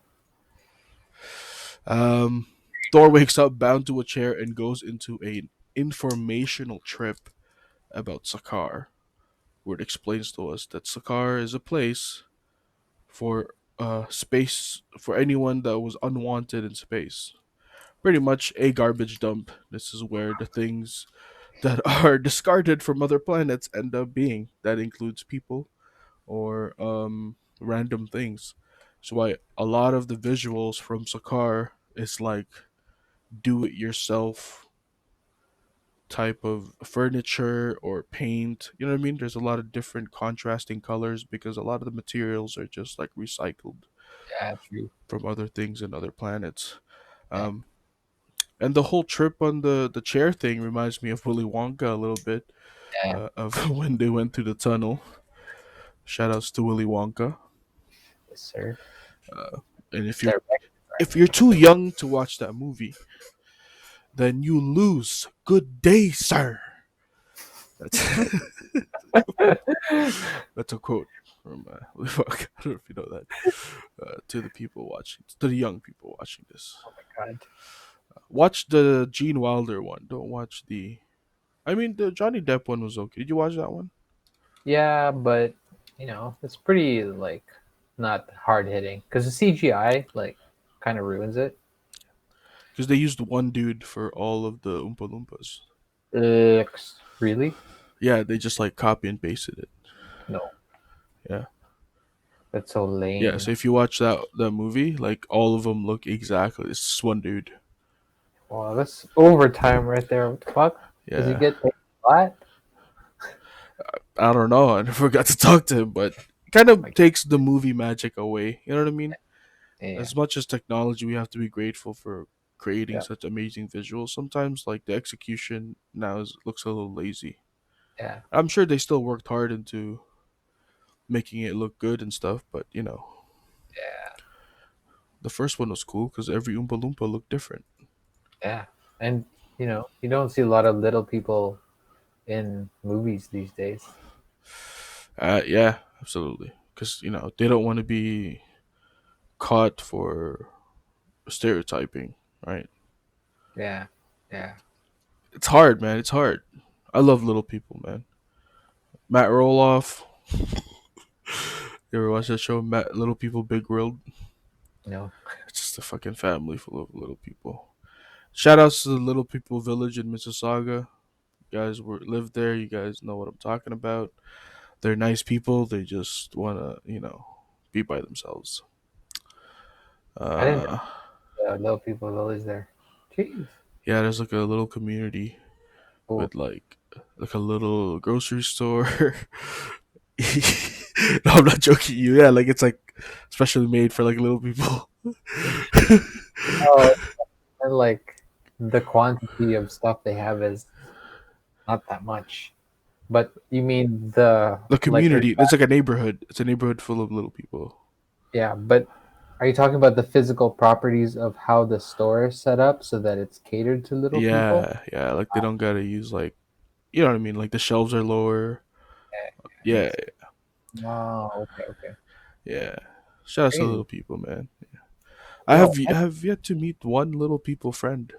um, Thor wakes up bound to a chair and goes into an informational trip about Sakaar, where it explains to us that Sakaar is a place for space for anyone that was unwanted in space. Pretty much a garbage dump. This is where the things that are discarded from other planets end up being. That includes people or random things. So why a lot of the visuals from Sakar is like do it yourself type of furniture or paint. You know what I mean? There's a lot of different contrasting colors because a lot of the materials are just like recycled Yeah, true. from other things and other planets. Yeah, Um, and the whole trip on the chair thing reminds me of Willy Wonka a little bit, yeah, of when they went through the tunnel. Shout outs to Willy Wonka. yes, sir. And Directed if by you're too young to watch that movie, then you lose. Good day, sir. That's me. that's a quote from Willy Wonka. I don't know if you know that. To the people watching, to the young people watching this, Oh my god. watch the Gene Wilder one. Don't watch the. I mean, the Johnny Depp one was okay. Did you watch that one? Yeah, but it's pretty like not hard hitting because the CGI like kind of ruins it. Because they used one dude for all of the Oompa Loompas. Really? Yeah, they just like copy and pasted it. No, Yeah, that's so yeah. lame. So if you watch that movie, like all of them look exactly. It's just one dude. Well, that's overtime right there. What the fuck? Does he Yeah, get paid a lot? I don't know. I never got to talk to him, but it kind of Like, takes the movie magic away. You know what I mean? yeah, As much as technology, we have to be grateful for creating yeah, such amazing visuals. Sometimes, like the execution now looks a little lazy. yeah, I'm sure they still worked hard into making it look good and stuff, but yeah, the first one was cool because every Oompa Loompa looked different. yeah. And you don't see a lot of little people in movies these days. Yeah, absolutely. Because they don't want to be caught for stereotyping, right? Yeah, yeah. It's hard, man. It's hard. I love little people, man. Matt Roloff. You ever watch that show, Matt Little People Big World? You know, It's just a fucking family full of little people. Shout outs to the Little People Village in Mississauga. You guys lived there. You guys know what I'm talking about. They're nice people. They just wanna, be by themselves. I didn't Uh, know little people village there. Jeez. yeah, there's like a little community Cool. with like a little grocery store. No, I'm not joking. You, yeah, like it's like specially made for like little people. Oh, and like the quantity of stuff they have is not that much. But you mean the The like there's community. It's like a neighborhood. It's a neighborhood full of little people. yeah, but are you talking about the physical properties of how the store is set up so that it's catered to little people? Yeah, yeah. Like they don't gotta use like, you know what I mean. Like the shelves are lower. Yeah, Oh, okay, okay. yeah. Shout out to Crazy. little people, man. Yo, I have yet to meet one little people friend.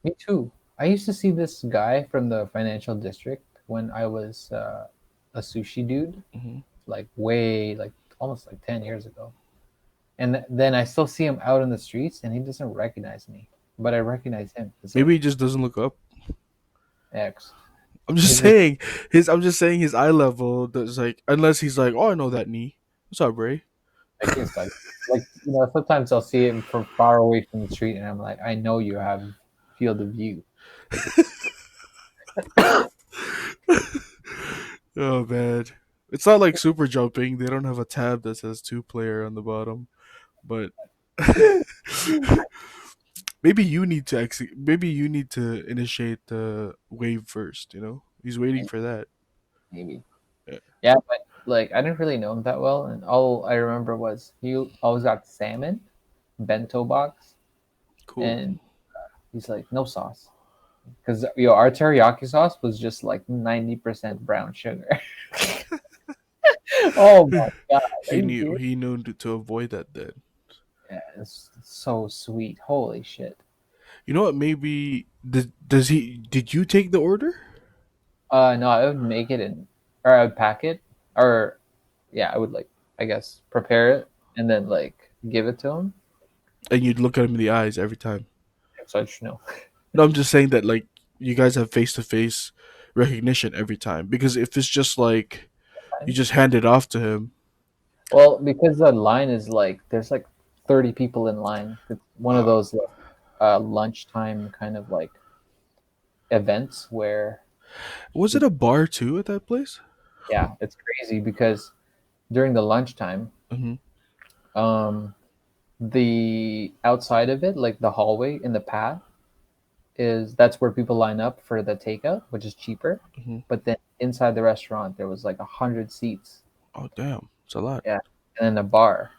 me too. I used to see this guy from the financial district when I was a sushi dude, Hmm. like way, like almost like 10 years ago. And then I still see him out in the streets and he doesn't recognize me, but I recognize him. It's like Maybe he just doesn't look up. X. I'm just He's just saying I'm just saying his eye level. That's like unless he's like, oh, I know that knee. What's up, Ray? like he's like sometimes I'll see him from far away from the street and I'm like, I know you have field of view. Like Oh man, it's not like super jumping. They don't have a tab that says two player on the bottom, but maybe you need to maybe you need to initiate the wave first. You know, he's waiting for that. maybe. Yeah, Yeah, but like I didn't really know him that well, and all I remember was he always got salmon, bento box, cool. and he's like no sauce because our teriyaki sauce was just like 90% brown sugar. Oh my god, are you serious? He knew to avoid that then. Yeah, it's so sweet. Holy shit. You know what? Maybe does he? Did you take the order? No, I would make it in, or I would pack it, or yeah, I would like I guess prepare it and then like give it to him. And you'd look at him in the eyes every time. So I just know. No, I'm just saying that like you guys have face to face recognition every time. Because if it's just like you just hand it off to him, Well, because the line is like there's like 30 people in line. It's one of uh, those like, lunchtime kind of like events where was it a bar too at that place? yeah, it's crazy because during the lunchtime, Hmm. um, the outside of it, like the hallway in the path, is that's where people line up for the takeout, which is cheaper. Hmm. But then inside the restaurant, there was like 100 seats. Oh damn, it's a lot. Yeah, and then a bar.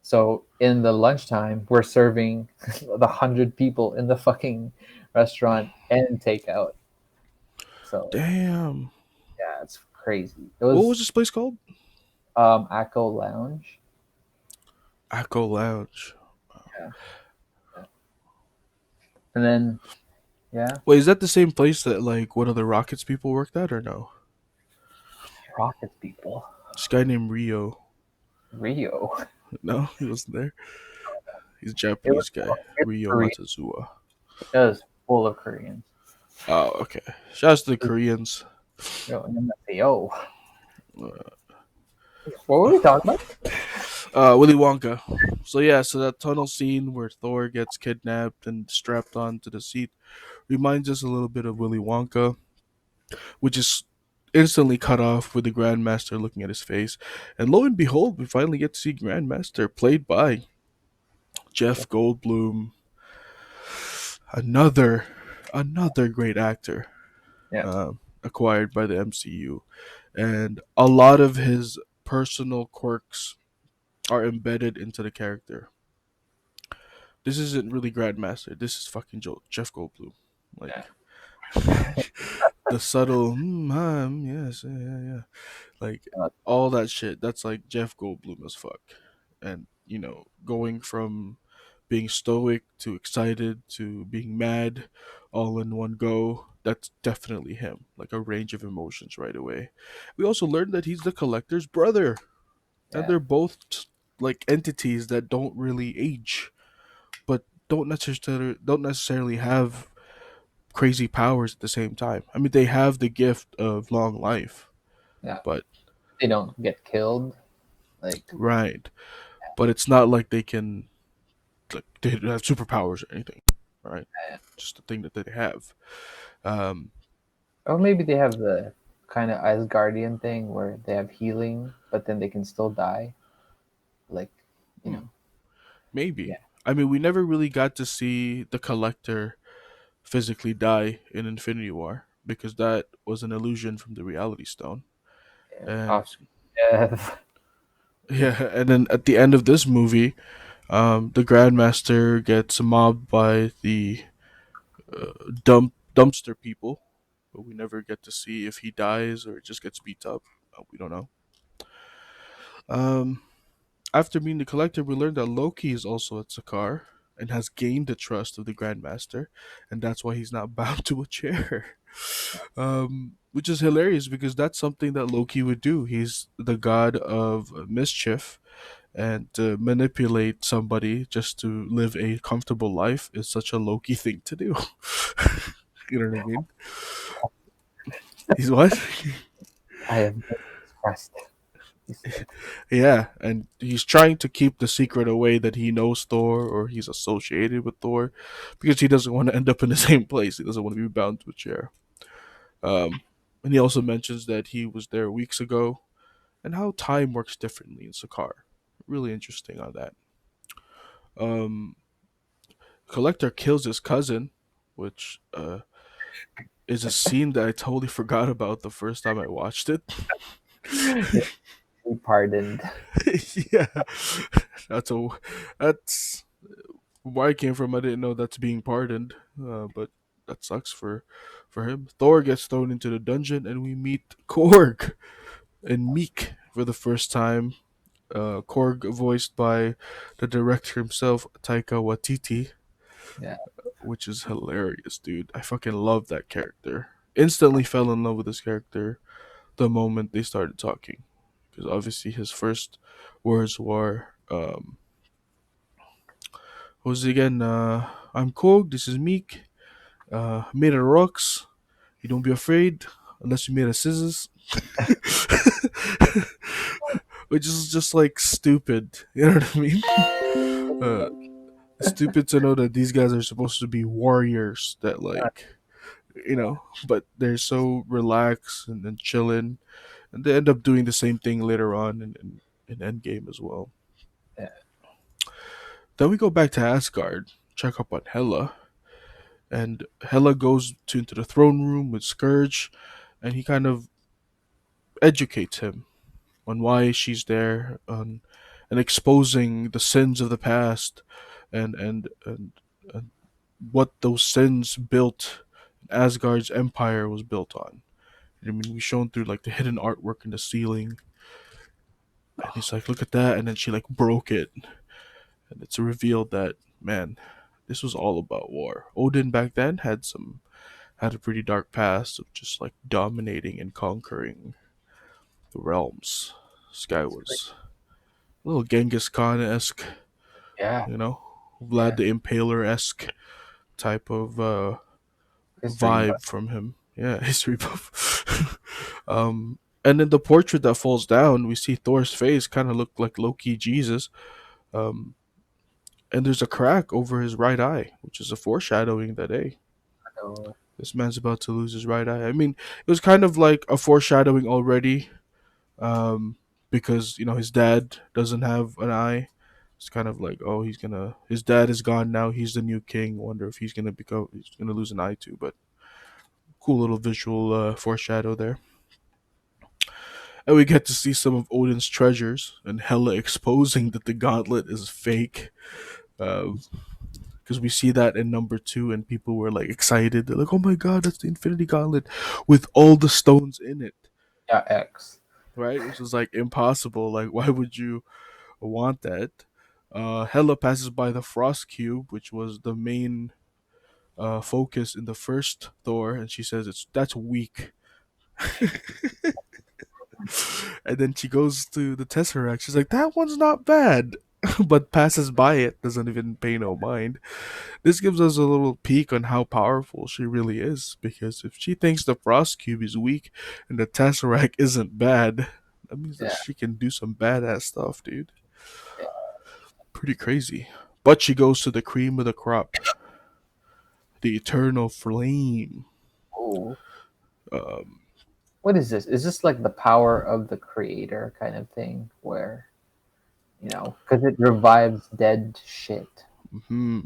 So in the lunchtime, we're serving the 100 people in the fucking restaurant and takeout. So Damn. yeah, it's crazy. It What was was this place called? Echo Lounge. Echo Lounge. Yeah, yeah. And then yeah, Wait, is that the same place that like one of the Rockets people worked at or no? Rockets people. This guy named Rio. Rio. No, he wasn't there. He's a It was Japanese guy. Rio Korean. Matazuwa. It was full of Koreans. Oh, okay. Shouts to the Koreans. Yo, and then I say, yo, what were we talking about? Willy Wonka. So yeah, so that tunnel scene where Thor gets kidnapped and strapped onto the seat reminds us a little bit of Willy Wonka, which is instantly cut off with the Grandmaster looking at his face. And lo and behold, we finally get to see Grandmaster played by Jeff Goldblum, another another great actor, Yeah, acquired by the MCU, and a lot of his personal quirks are embedded into the character. This isn't really Grandmaster. This is fucking Jeff Goldblum. yeah, Like the subtle, yes, yeah. Like uh, all that shit. That's like Jeff Goldblum as fuck. And going from being stoic to excited to being mad, all in one go. That's definitely him. Like a range of emotions right away. We also learned that he's the collector's brother, and yeah, they're both like entities that don't really age, but don't necessarily have crazy powers at the same time. I mean, they have the gift of long life, yeah. but They don't get killed. Like, right, but it's not like they can like they have superpowers or anything, right? Just the thing that they have. Um, or maybe they have the kind of Asgardian thing where they have healing, but then they can still die. Like, you hmm, know, yeah, maybe. I mean, we never really got to see the collector physically die in Infinity War because that was an illusion from the Reality Stone. yeah. And Off death. yeah, and then at the end of this movie, the Grandmaster gets mobbed by the dumpster people, but we never get to see if he dies or just gets beat up. We don't know. Um, After meeting the Collector, we learned that Loki is also at Sakaar and has gained the trust of the Grandmaster, and that's why he's not bound to a chair. Which is hilarious because that's something that Loki would do. He's the god of mischief, and to manipulate somebody just to live a comfortable life is such a Loki thing to do. You know what I mean? He's what? I have been expressed. He said. Yeah, and he's trying to keep the secret away that he knows Thor or he's associated with Thor because he doesn't want to end up in the same place. He doesn't want to be bound to a chair. Um, and he also mentions that he was there weeks ago and how time works differently in Sakaar. Really interesting on that. Um, Collector kills his cousin, which is a scene that I totally forgot about the first time I watched it. Yeah, he pardoned. Yeah, that's a that's where I came from. I didn't know that's being pardoned, but that sucks for him. Thor gets thrown into the dungeon, and we meet Korg and Meek for the first time. Korg voiced by the director himself, Taika Waititi, Yeah, which is hilarious, dude. I fucking love that character. Instantly fell in love with this character the moment they started talking, because obviously his first words were, what was it again? I'm Korg. This is Meek. Made of rocks. You don't be afraid unless you made of scissors. Which is just like stupid. You know what I mean? Uh, Stupid to know that these guys are supposed to be warriors that like but they're so relaxed and chilling, and they end up doing the same thing later on in Endgame as well. yeah, Then we go back to Asgard, check up on Hela, and Hela goes into the throne room with Scourge, and he kind of educates him on why she's there, on and exposing the sins of the past, and what those sins built Asgard's empire was built on. I mean, we shown through like the hidden artwork in the ceiling, and he's like, "Look at that!" And then she like broke it, and it's revealed that man, this was all about war. Odin back then had a pretty dark past of just like dominating and conquering the realms. This guy it's great. was a little Genghis Khan esque, Yeah, you know, Vlad yeah. the Impaler esque type of History buff. vibe from him. Yeah, history buff. And in the portrait that falls down, we see Thor's face kind of look like Loki Jesus. Um, and there's a crack over his right eye, which is a foreshadowing that hey, So, this man's about to lose his right eye. I mean, it was kind of like a foreshadowing already, um, because his dad doesn't have an eye. It's kind of like, oh, his dad is gone now. He's the new king. Wonder if he's gonna lose an eye too. But cool little visual foreshadow there. And we get to see some of Odin's treasures and Hela exposing that the gauntlet is fake. Because we see that in number two, and people were like excited. They're like, "Oh my god, that's the Infinity Gauntlet with all the stones in it!" yeah, X. Right? Which is like impossible. Like, why would you want that? Hela passes by the Frost Cube, which was the main focus in the first Thor, and she says that's weak. And then she goes to the Tesseract. She's like, that one's not bad. But passes by it, doesn't even pay no mind. This gives us a little peek on how powerful she really is. Because if she thinks the Frost Cube is weak and the Tesseract isn't bad, that means that Yeah, she can do some badass stuff, dude. yeah. Pretty crazy. But she goes to the cream of the crop, the Eternal Flame. Ooh. Um, What is this? Is this like the power of the creator kind of thing where, because it revives dead shit? hmm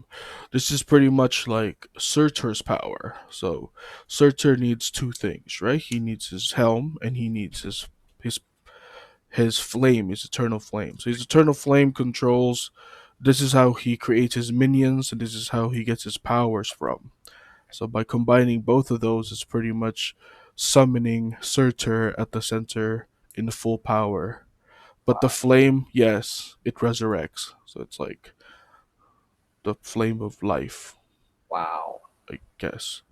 This is pretty much like Surtur's power. So Surtur needs two things, right? He needs his helm and he needs his his flame, his eternal flame. So his eternal flame controls. This is how he creates his minions, and this is how he gets his powers from. So by combining both of those, it's pretty much summoning Surtur at the center in full power. But the Wow. flame, yes, it resurrects. So it's like the flame of life, Wow. I guess.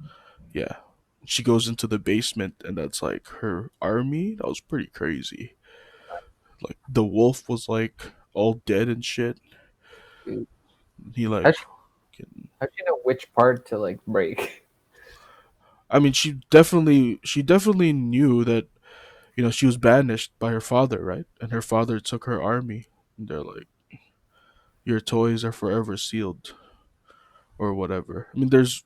Yeah. She goes into the basement, and that's like her army. That was pretty crazy. Like the wolf was like all dead and shit. Dude. He How like, do how do you know which part to like break? I mean, she definitely knew that she was banished by her father, right? And her father took her army. And they're like, your toys are forever sealed, or whatever. I mean, there's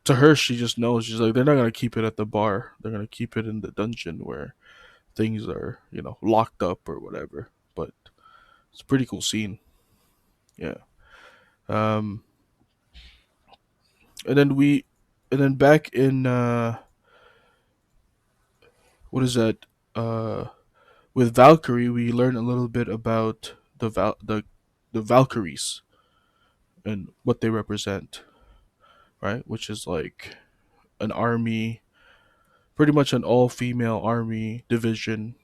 to her, she just knows. She's like, they're not gonna keep it at the bar. They're gonna keep it in the dungeon where things are, locked up or whatever. But it's a pretty cool scene. Yeah. Um, and then back in what is that? With Valkyrie, we learn a little bit about the Valkyries and what they represent, right? Which is like an army, pretty much an all-female army division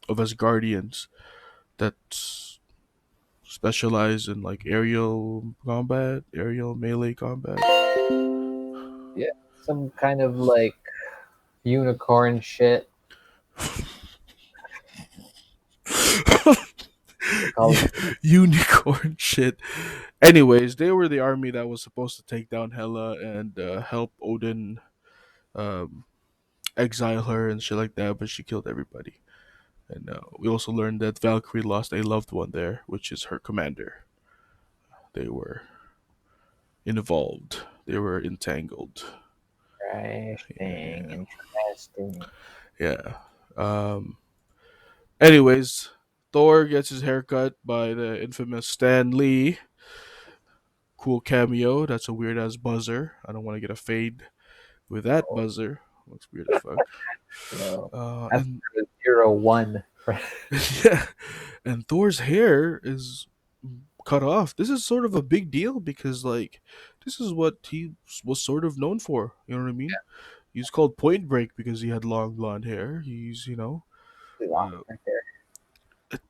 of Asgardians that specialize in like aerial combat, aerial melee combat. Yeah, some kind of like unicorn shit. They call it. Unicorn shit. Anyways, they were the army that was supposed to take down Hela and help Odin um, exile her and shit like that, but she killed everybody. And we also learned that Valkyrie lost a loved one there, which is her commander. They were involved. They were entangled. Interesting, Yeah. interesting. Yeah. Um, anyways, Thor gets his haircut by the infamous Stan Lee. Cool cameo. That's a weird ass buzzer. I don't want to get a fade with that Oh, buzzer. Looks weird as fuck. no. Uh, That's and the 0-1. yeah, and Thor's hair is cut off. This is sort of a big deal because like this is what he was sort of known for. You know what I mean? He's called Point Break because he had long blonde hair. Lock Uh, right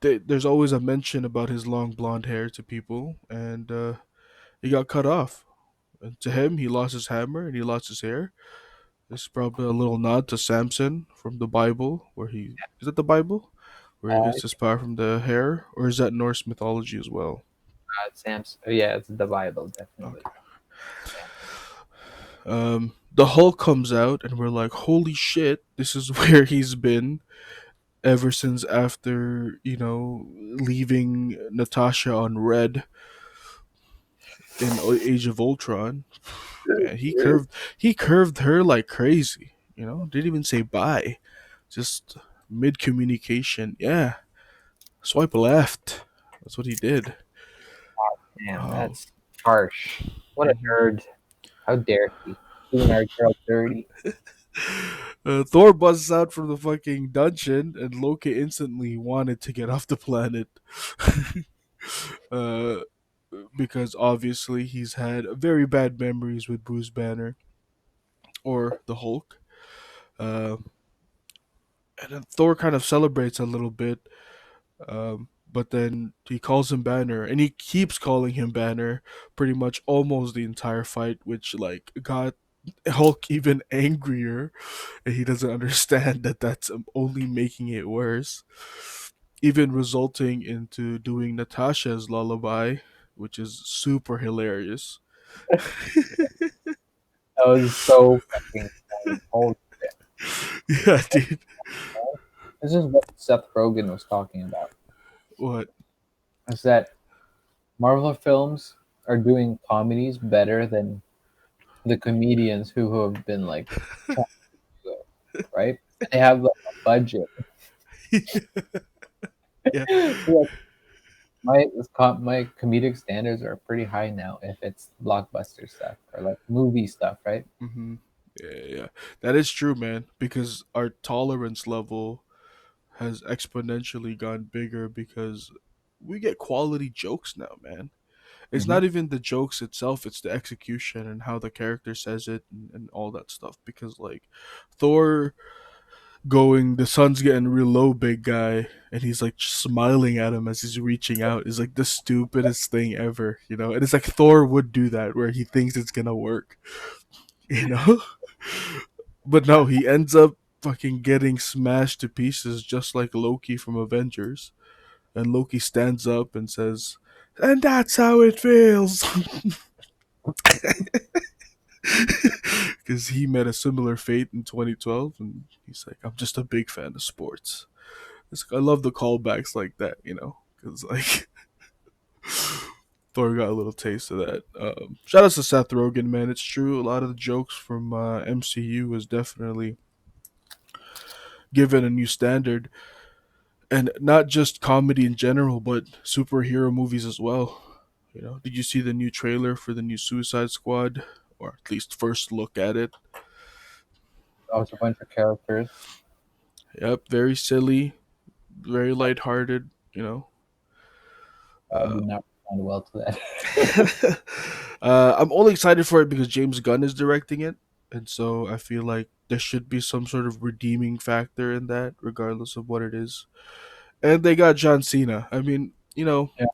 there. there's always a mention about his long blonde hair to people, and he got cut off. And to him, he lost his hammer and he lost his hair. This is probably a little nod to Samson from the Bible, where he is that the Bible, where he gets his power from the hair, or is that Norse mythology as well? Sam's. Oh, yeah, it's the Bible, definitely. Okay. The Hulk comes out, and we're like, "Holy shit! This is where he's been ever since after leaving Natasha on Red in Age of Ultron." Man, he curved her like crazy. Didn't even say bye, just mid communication. Yeah, swipe left. That's what he did. Damn, Um, that's harsh. What a mhm. nerd. How dare he? Doing our girl dirty. Thor buzzes out from the fucking dungeon, and Loki instantly wanted to get off the planet. uh, because obviously he's had very bad memories with Bruce Banner or the Hulk. Uh, and then Thor kind of celebrates a little bit, but then he calls him Banner, and he keeps calling him Banner pretty much almost the entire fight, which like got Hulk even angrier, and he doesn't understand that that's only making it worse, even resulting into doing Natasha's lullaby, which is super hilarious. That was so fucking funny. Holy shit. Yeah, dude. This is what Seth Rogen was talking about. What? Is that Marvel films are doing comedies better than the comedians who have been like trying to do it, right? They have like a budget. Yeah. So, like, my comedic standards are pretty high now if it's blockbuster stuff or like movie stuff, right? hmm Yeah, yeah. That is true, man. Because our tolerance level has exponentially gone bigger because we get quality jokes now, man. It's Mm-hmm. not even the jokes itself, it's the execution and how the character says it and all that stuff. Because like Thor going, the sun's getting real low, big guy, and he's like smiling at him as he's reaching out is like the stupidest thing ever, you know. And it's like Thor would do that where he thinks it's gonna work, you know. But no, he ends up fucking getting smashed to pieces just like Loki from Avengers. And Loki stands up and says, "And that's how it feels." Because he met a similar fate in 2012, and he's like, "I'm just a big fan of sports." It's like, I love the callbacks like that, you know, because like Thor got a little taste of that. Shout out to Seth Rogen, man. It's true. A lot of the jokes from MCU was definitely given a new standard, and not just comedy in general, but superhero movies as well. You know, did you see the new trailer for the new Suicide Squad, or at least first look at it? That was a bunch of characters. Yep, very silly, very lighthearted. You know, I uh, did not respond well to that. I'm only excited for it because James Gunn is directing it, and so I feel like there should be some sort of redeeming factor in that, regardless of what it is. And they got John Cena. I mean, you know, Yeah.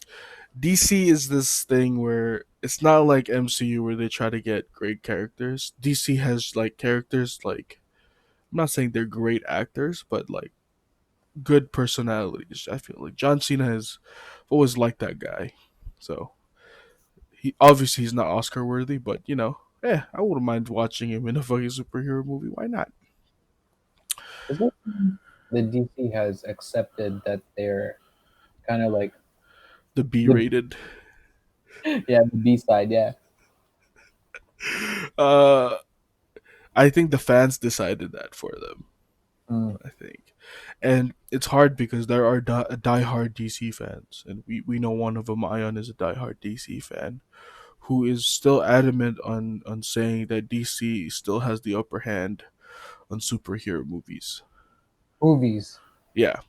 DC is this thing where it's not like MCU where they try to get great characters. DC has like characters like, I'm not saying they're great actors, but like good personalities. I feel like John Cena has always liked that guy. So he obviously he's not Oscar worthy, but you know, I wouldn't mind watching him in a fucking superhero movie. Why not? Is it the DC has accepted that they're kind of like The B the rated. yeah the B side, yeah. uh I think the fans decided that for them. Mm. I think. And it's hard because there are diehard DC fans, and we know one of them, Ion, is a diehard DC fan who is still adamant on saying that DC still has the upper hand on superhero movies. Movies. Yeah,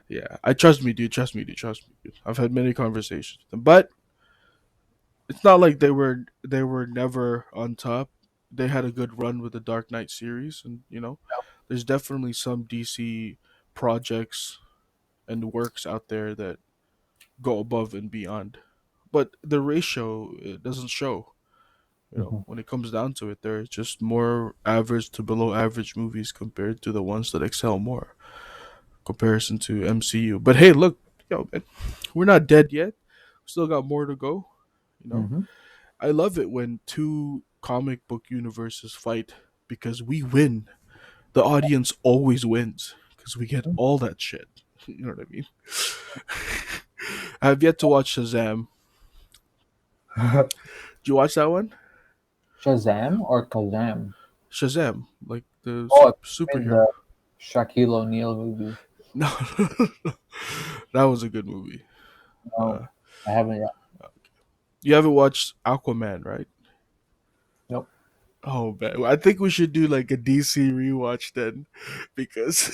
yeah. I trust me, dude. Trust me, dude. Trust me, dude. I've had many conversations with them, but it's not like they were never on top. They had a good run with the Dark Knight series, and you know, there's definitely some DC projects and works out there that go above and beyond. But the ratio, it doesn't show. You know, Mhm. when it comes down to it, there's just more average to below average movies compared to the ones that excel more. Comparison to MCU. But hey, look, yo, man, we're not dead yet. Still got more to go. You know, Mhm. I love it when two comic book universes fight because we win. The audience always wins because we get all that shit. You know what I mean? I have yet to watch Shazam. Did you watch that one? Shazam or Kazam? Shazam, like the Oh, I mean superhero. the Shaquille O'Neal movie. No, that was a good movie. No, Uh, I haven't yet. you haven't watched Aquaman, right? Nope. Oh man, I think we should do like a DC rewatch then, because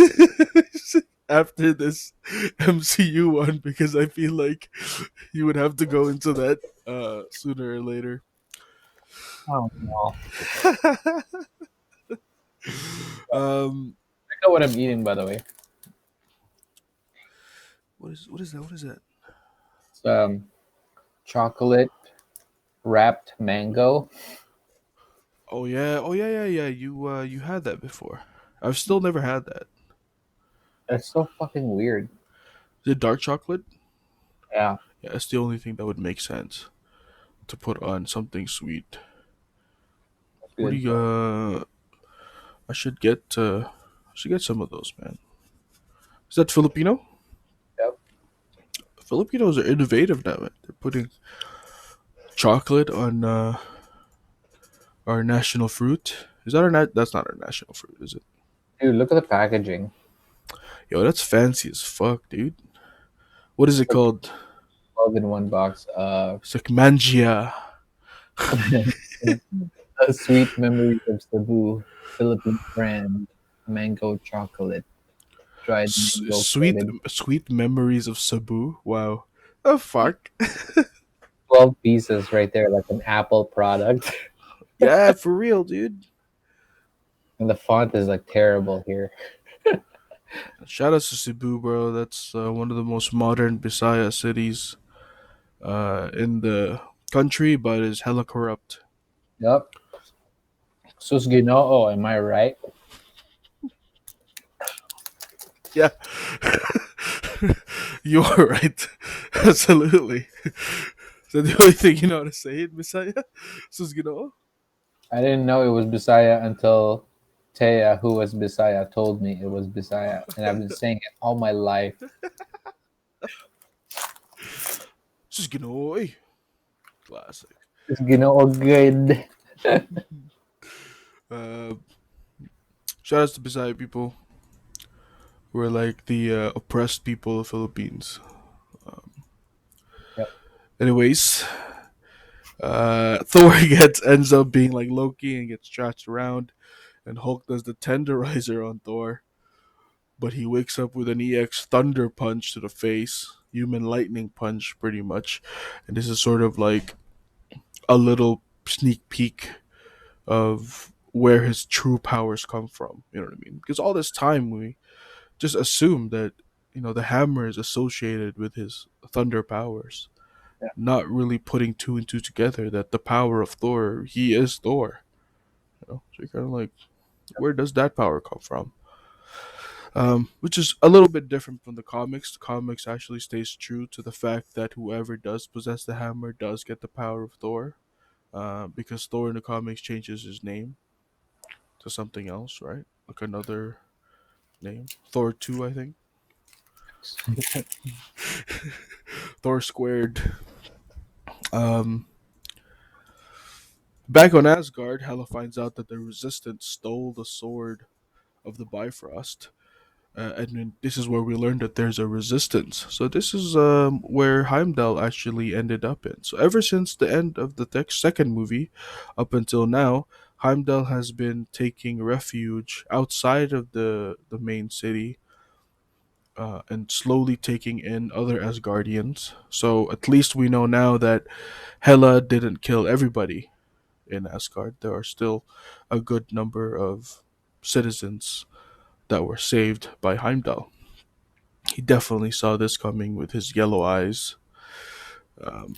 after this MCU one, because I feel like you would have to go into that sooner or later. Oh no. um, I know what I'm eating, by the way. what is that? What is that? It's chocolate wrapped mango. Oh yeah. You had that before. I've still never had that. It's so fucking weird. The dark chocolate. Yeah, Yeah, that's the only thing that would make sense to put on something sweet. it's What do good you? though. I should get some of those, man. Is that Filipino? Yep. Filipinos are innovative now. Man. They're putting chocolate on our national fruit. Is that That's not our national fruit, is it? Dude, look at the packaging. Yo, that's fancy as fuck, dude. What is it Like called? 12 in one box. It's like mangia. A sweet memories of Cebu, Philippine brand, mango chocolate, dried mango Sweet, coated. sweet memories of Cebu. Wow. The fuck. 12 pieces right there, like an Apple product. Yeah, for real, dude. And the font is like terrible here. Shout out to Cebu, bro. That's one of the most modern Bisaya cities in the country, but is hella corrupt. Yep. Sus Ginoo, am I right? Yeah, you are right. Absolutely. So the only thing you know how to say it, Bisaya? Susgino? I didn't know it was Bisaya until Taya, who was Bisaya, told me it was Bisaya. And I've been saying it all my life. Susgino. Classic. Sus Ginoo, good. Uh, Shout outs to Bisaya people who are like the oppressed people of Philippines. Um, Yep. Anyways, Thor ends up being like Loki and gets trashed around, and Hulk does the tenderizer on Thor, but he wakes up with an EX thunder punch to the face, human lightning punch, pretty much, and this is sort of like a little sneak peek of where his true powers come from. You know what I mean? Because all this time we just assumed that the hammer is associated with his thunder powers, Yeah. not really putting two and two together that the power of Thor, he is Thor. So you're kind of like, where does that power come from? Which is a little bit different from the comics. The comics actually stays true to the fact that whoever does possess the hammer does get the power of Thor. Because Thor in the comics changes his name to something else, right? Like another name, Thor 2, I think. Thor squared. Um, Back on Asgard, Hela finds out that the Resistance stole the sword of the Bifrost. And then this is where we learned that there's a resistance. So this is where Heimdall actually ended up in. So ever since the end of the second movie, up until now, Heimdall has been taking refuge outside of the main city, and slowly taking in other Asgardians. So at least we know now that Hela didn't kill everybody in Asgard. There are still a good number of citizens that were saved by Heimdall. He definitely saw this coming with his yellow eyes. Um,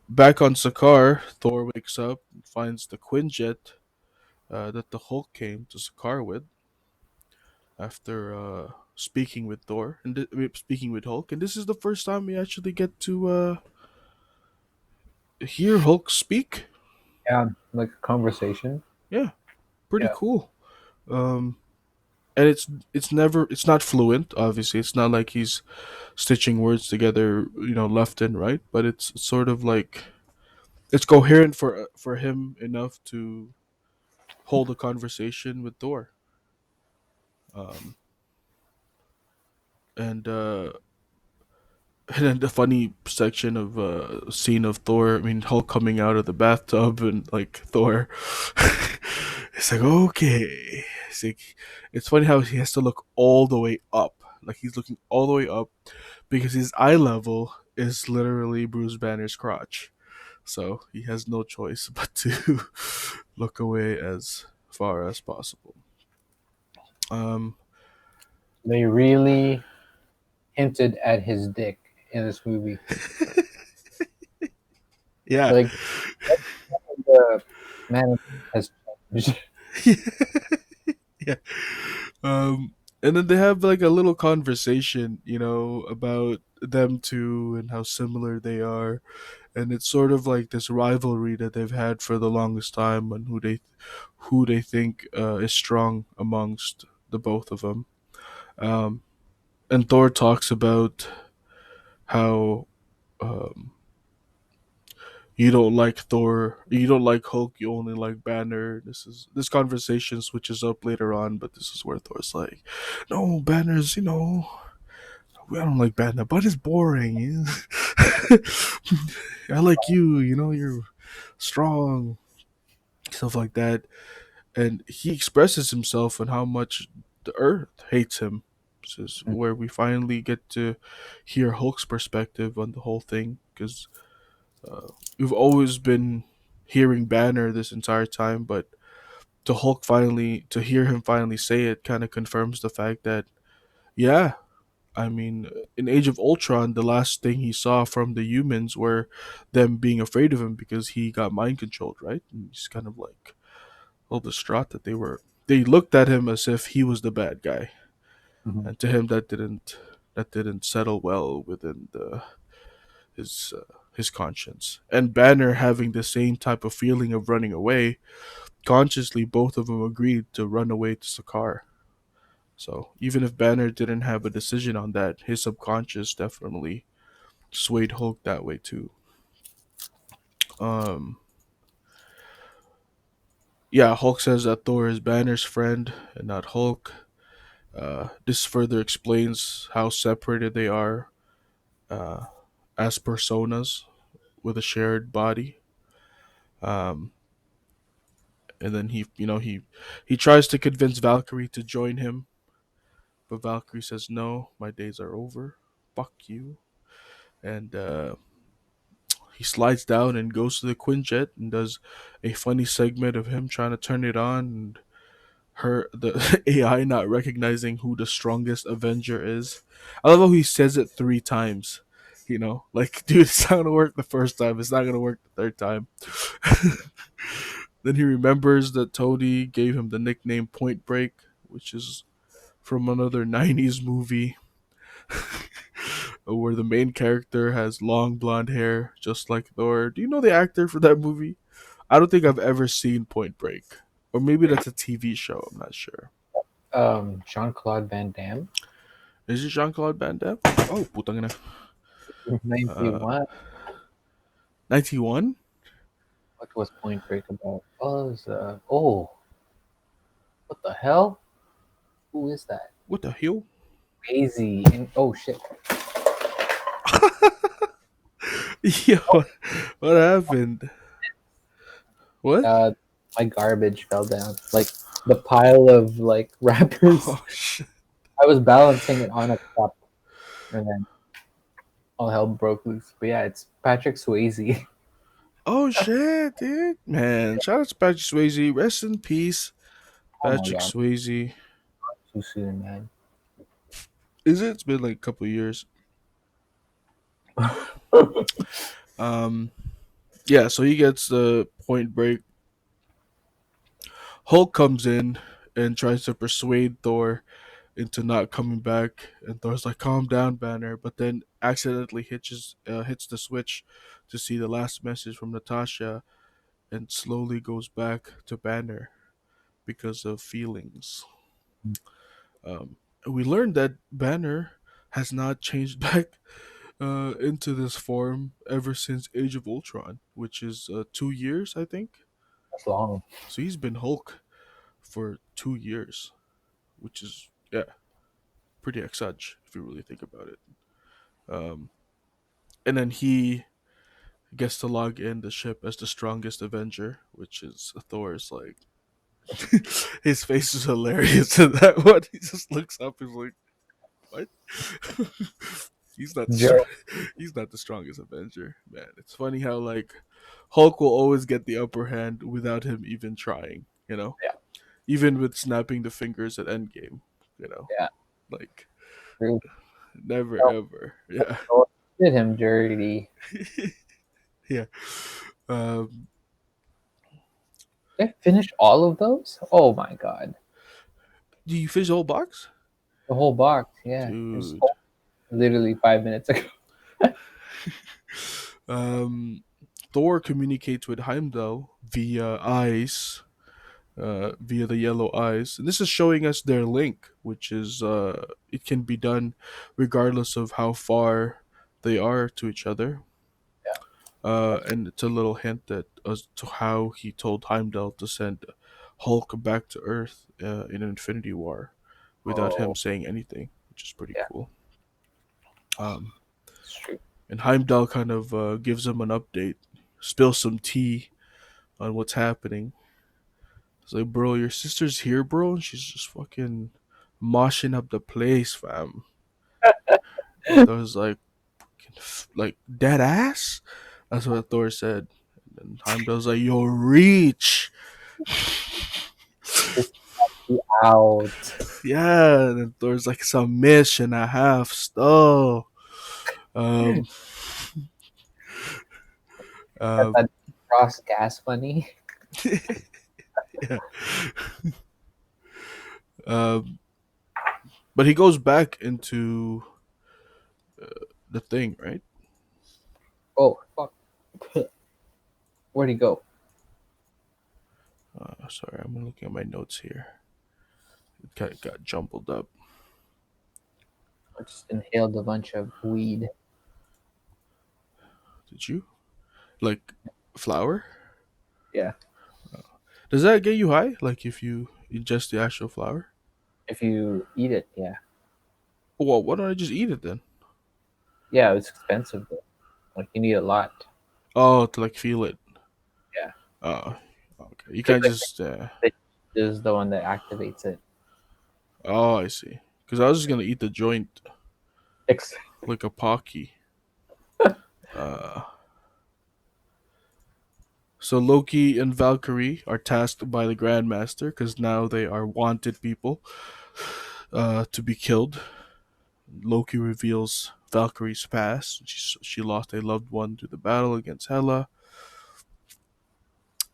Back on Sakaar, Thor wakes up and finds the Quinjet that the Hulk came to Sakaar with after speaking with Thor and speaking with Hulk. And this is the first time we actually get to hear Hulk speak. Yeah, like a conversation. Yeah, pretty Yeah. cool. Um, and it's not fluent. Obviously, it's not like he's stitching words together, left and right. But it's sort of like it's coherent for him enough to hold a conversation with Thor. Um, and and then the funny section of scene of Thor. I mean, Hulk coming out of the bathtub and like Thor. It's like okay. It's funny how he has to look all the way up. Like he's looking all the way up because his eye level is literally Bruce Banner's crotch. So he has no choice but to look away as far as possible. Um, They really hinted at his dick in this movie. yeah, Like the man has changed. yeah. And then they have like a little conversation, about them two and how similar they are, and it's sort of like this rivalry that they've had for the longest time, and who they think is strong amongst the both of them. Um, and Thor talks about how um, you don't like Hulk, you only like Banner. This conversation switches up later on, but this is where Thor's like, no, Banner's, I don't like Banner, but it's boring. I like you, you're strong, stuff like that. And he expresses himself on how much the Earth hates him. This is Mm. where we finally get to hear Hulk's perspective on the whole thing, because uh, we've always been hearing Banner this entire time, but to hear him finally say it kind of confirms the fact that, yeah, I mean, in Age of Ultron, the last thing he saw from the humans were them being afraid of him because he got mind controlled, right? And he's kind of like all distraught that they looked at him as if he was the bad guy, Mhm. and to him that didn't settle well within his conscience. And Banner having the same type of feeling of running away, consciously both of them agreed to run away to Sakaar. So even if Banner didn't have a decision on that, his subconscious definitely swayed Hulk that way too. Um, yeah, Hulk says that Thor is Banner's friend and not Hulk. This further explains how separated they are uh, as personas with a shared body. Um, and then he tries to convince Valkyrie to join him, but Valkyrie says no, my days are over. Fuck you. And he slides down and goes to the Quinjet and does a funny segment of him trying to turn it on, and the AI not recognizing who the strongest Avenger is. I love how he says it 3 times. Like, dude, it's not gonna work the first time. It's not gonna work the third time. Then he remembers that Tony gave him the nickname Point Break, which is from another '90s movie where the main character has long blonde hair, just like Thor. Do you know the actor for that movie? I don't think I've ever seen Point Break, or maybe that's a TV show. I'm not sure. Jean Claude Van Damme, Is it Jean Claude Van Damme? Oh, putang ina. 91. 91? What was Point Break about? Oh, what the hell? Who is that? What the hell? Crazy. And oh shit. Yo, what happened? What? Uh, my garbage fell down. Like the pile of like wrappers. Oh shit. I was balancing it on a cup, and then all hell broke loose. But yeah, it's Patrick Swayze. Oh shit, dude. Man, shout out to Patrick Swayze. Rest in peace, Oh my Patrick god, Swayze. too soon, man. Is it? It's been like a couple of years. Um, yeah. So he gets the Point Break. Hulk comes in and tries to persuade Thor into not coming back, and Thor's like, "Calm down, Banner," but then accidentally hits the switch to see the last message from Natasha, and slowly goes back to Banner because of feelings. We learned that Banner has not changed back into this form ever since Age of Ultron, which is 2 years, I think. That's long. So he's been Hulk for 2 years, which is, yeah, pretty exage if you really think about it. Um, and then he gets to log in the ship as the strongest Avenger, which is Thor's like. His face is hilarious in that one. He just looks up and is like, "What?" he's not the Jerk. he's not the strongest Avenger, man. It's funny how like Hulk will always get the upper hand without him even trying. Yeah, Even with snapping the fingers at Endgame. You know, yeah. like True. never No, ever. Yeah, did him dirty. yeah. Um, Did I finish all of those? Oh my god, do you finish the whole box, the whole box. Yeah, it was dude? literally 5 minutes ago. Um, Thor communicates with Heimdall via eyes, via the yellow eyes. And this is showing us their link, which is it can be done regardless of how far they are to each other. Yeah, And it's a little hint that as to how he told Heimdall to send Hulk back to Earth in Infinity War without him oh saying anything, which is pretty yeah, cool. Um, it's true. and Heimdall kind of gives him an update, spills some tea on what's happening. It's like, bro, your sister's here, bro, and she's just fucking moshing up the place, fam. And Thor's like dead ass. That's what Thor said. And Heimdall's like, yo, reach. Just be out. Yeah, and then Thor's like some miss and a half still. Um, That's um, a cross gas funny. yeah. Um, but he goes back into the thing, right? Oh fuck! Where'd he go? Sorry, I'm looking at my notes here. It kind of got jumbled up. I just inhaled a bunch of weed. Did you like flour? Yeah, Does that get you high? Like if you ingest the actual flour? if you eat it, yeah, Well, why don't I just eat it then? yeah. It's expensive though. Like you need a lot. Oh, to like feel it. Yeah, Oh, okay. You it's can't like just. the is the one that activates it. Oh, I see. Because I was just gonna eat the joint Ex- like a Pocky. Uh, so Loki and Valkyrie are tasked by the Grandmaster because now they are wanted people to be killed. Loki reveals Valkyrie's past. She lost a loved one to the battle against Hela,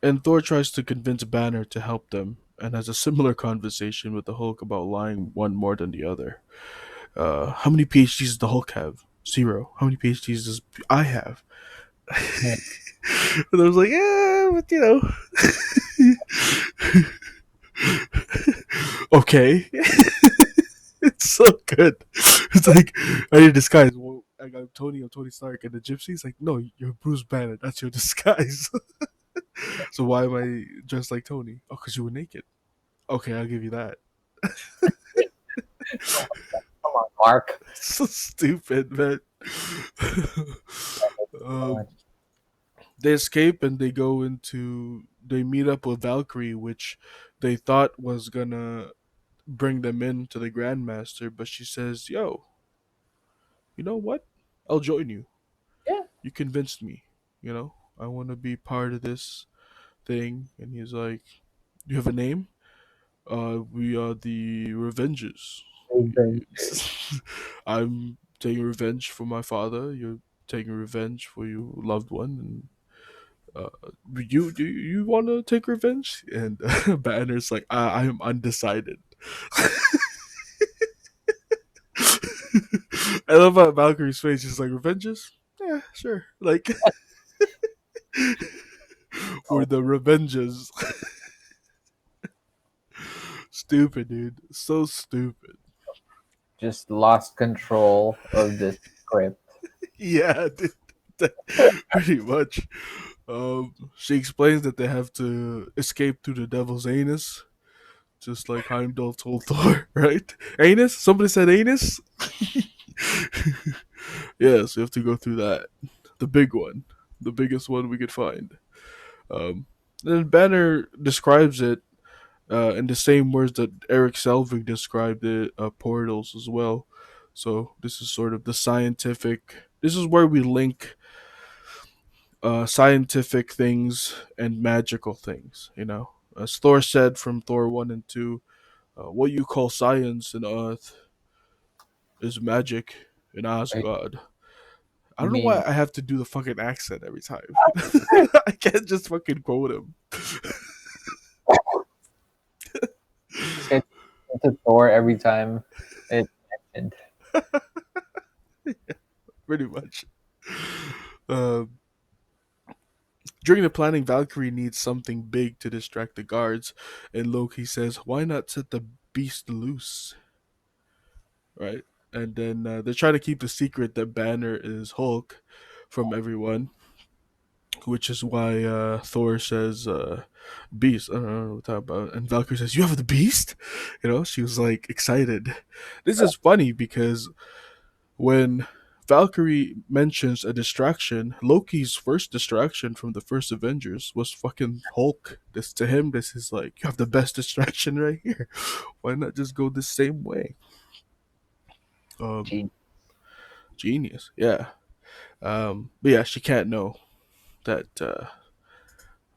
and Thor tries to convince Banner to help them, and has a similar conversation with the Hulk about lying one more than the other. How many PhDs does the Hulk have? Zero. How many PhDs does I have? And I was like, yeah, but okay. It's so good. It's like, I need a disguise. Well, I'm Tony, I'm Tony Stark. And the gypsy's like, no, you're Bruce Banner. That's your disguise. So why am I dressed like Tony? Oh, because you were naked. Okay, I'll give you that. Come on, Mark. So stupid, man. um, they escape and they meet up with Valkyrie, which they thought was gonna bring them in to the Grandmaster, but she says, "Yo, you know what? I'll join you. Yeah. You convinced me. I want to be part of this thing." And he's like, "You have a name? We are the Revengers. I'm taking revenge for my father. You're taking revenge for your loved one, and you do you want to take revenge?" And Banner's like, I am undecided. I love how Valkyrie's face is like, revenges? Yeah, sure. Like, we're Oh, the revenges. Stupid, dude. So stupid. just lost control of this script. Yeah, dude. Pretty much. She explains that they have to escape through the devil's anus, just like Heimdall told Thor, right? Anus? Somebody said anus? Yeah, so you have to go through that. The big one. The biggest one we could find. Um, then Banner describes it in the same words that Eric Selvig described it, portals as well. So this is sort of the scientific. This is where we link scientific things and magical things. As Thor said from Thor 1 and 2, what you call science in Earth is magic in Right? Asgard. I You don't know why mean I have to do the fucking accent every time. I can't just fucking quote him. this guy to Thor every time it mentioned? Pretty much. Um, During the planning, Valkyrie needs something big to distract the guards, and Loki says, "Why not set the beast loose?" Right? And then they're trying to keep the secret that Banner is Hulk from everyone, which is why Thor says, "Beast." I don't know what that about. And Valkyrie says, "You have the beast?" She was like excited. This is funny because when Valkyrie mentions a distraction. Loki's first distraction from the first Avengers was fucking Hulk. This to him, this is like you have the best distraction right here. Why not just go the same way? Um, Gee, Genius, yeah. But yeah, she can't know that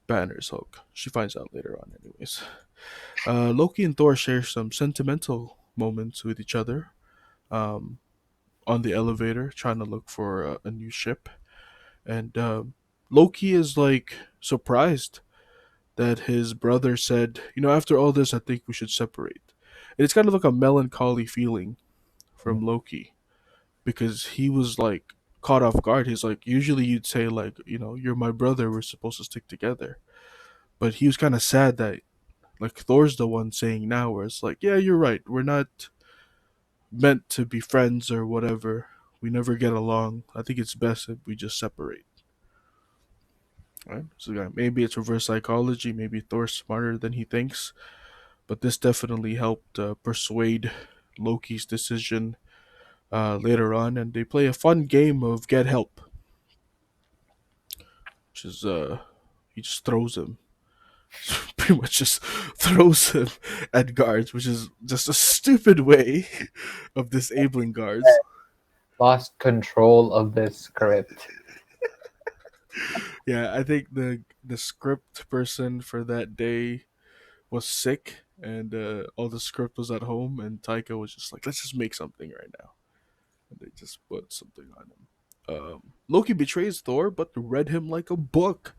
Banner's Hulk. She finds out later on, anyways. Loki and Thor share some sentimental moments with each other. Um, on the elevator, trying to look for a new ship, and Loki is like surprised that his brother said, after all this, I think we should separate. And it's kind of like a melancholy feeling from Loki because he was like caught off guard. He's like, usually you'd say like, you're my brother, we're supposed to stick together. But he was kind of sad that like Thor's the one saying now, where it's like, yeah, you're right, we're not meant to be friends or whatever. We never get along. I think it's best if we just separate. Right? So yeah, maybe it's reverse psychology. Maybe Thor's smarter than he thinks, but this definitely helped persuade Loki's decision later on, and they play a fun game of get help, which is he just throws him, pretty much just throws him at guards, which is just a stupid way of disabling guards. lost control of this script. Yeah, I think the script person for that day was sick, and all the script was at home, and Taika was just like, let's just make something right now, and they just put something on him. Loki betrays Thor, but read him like a book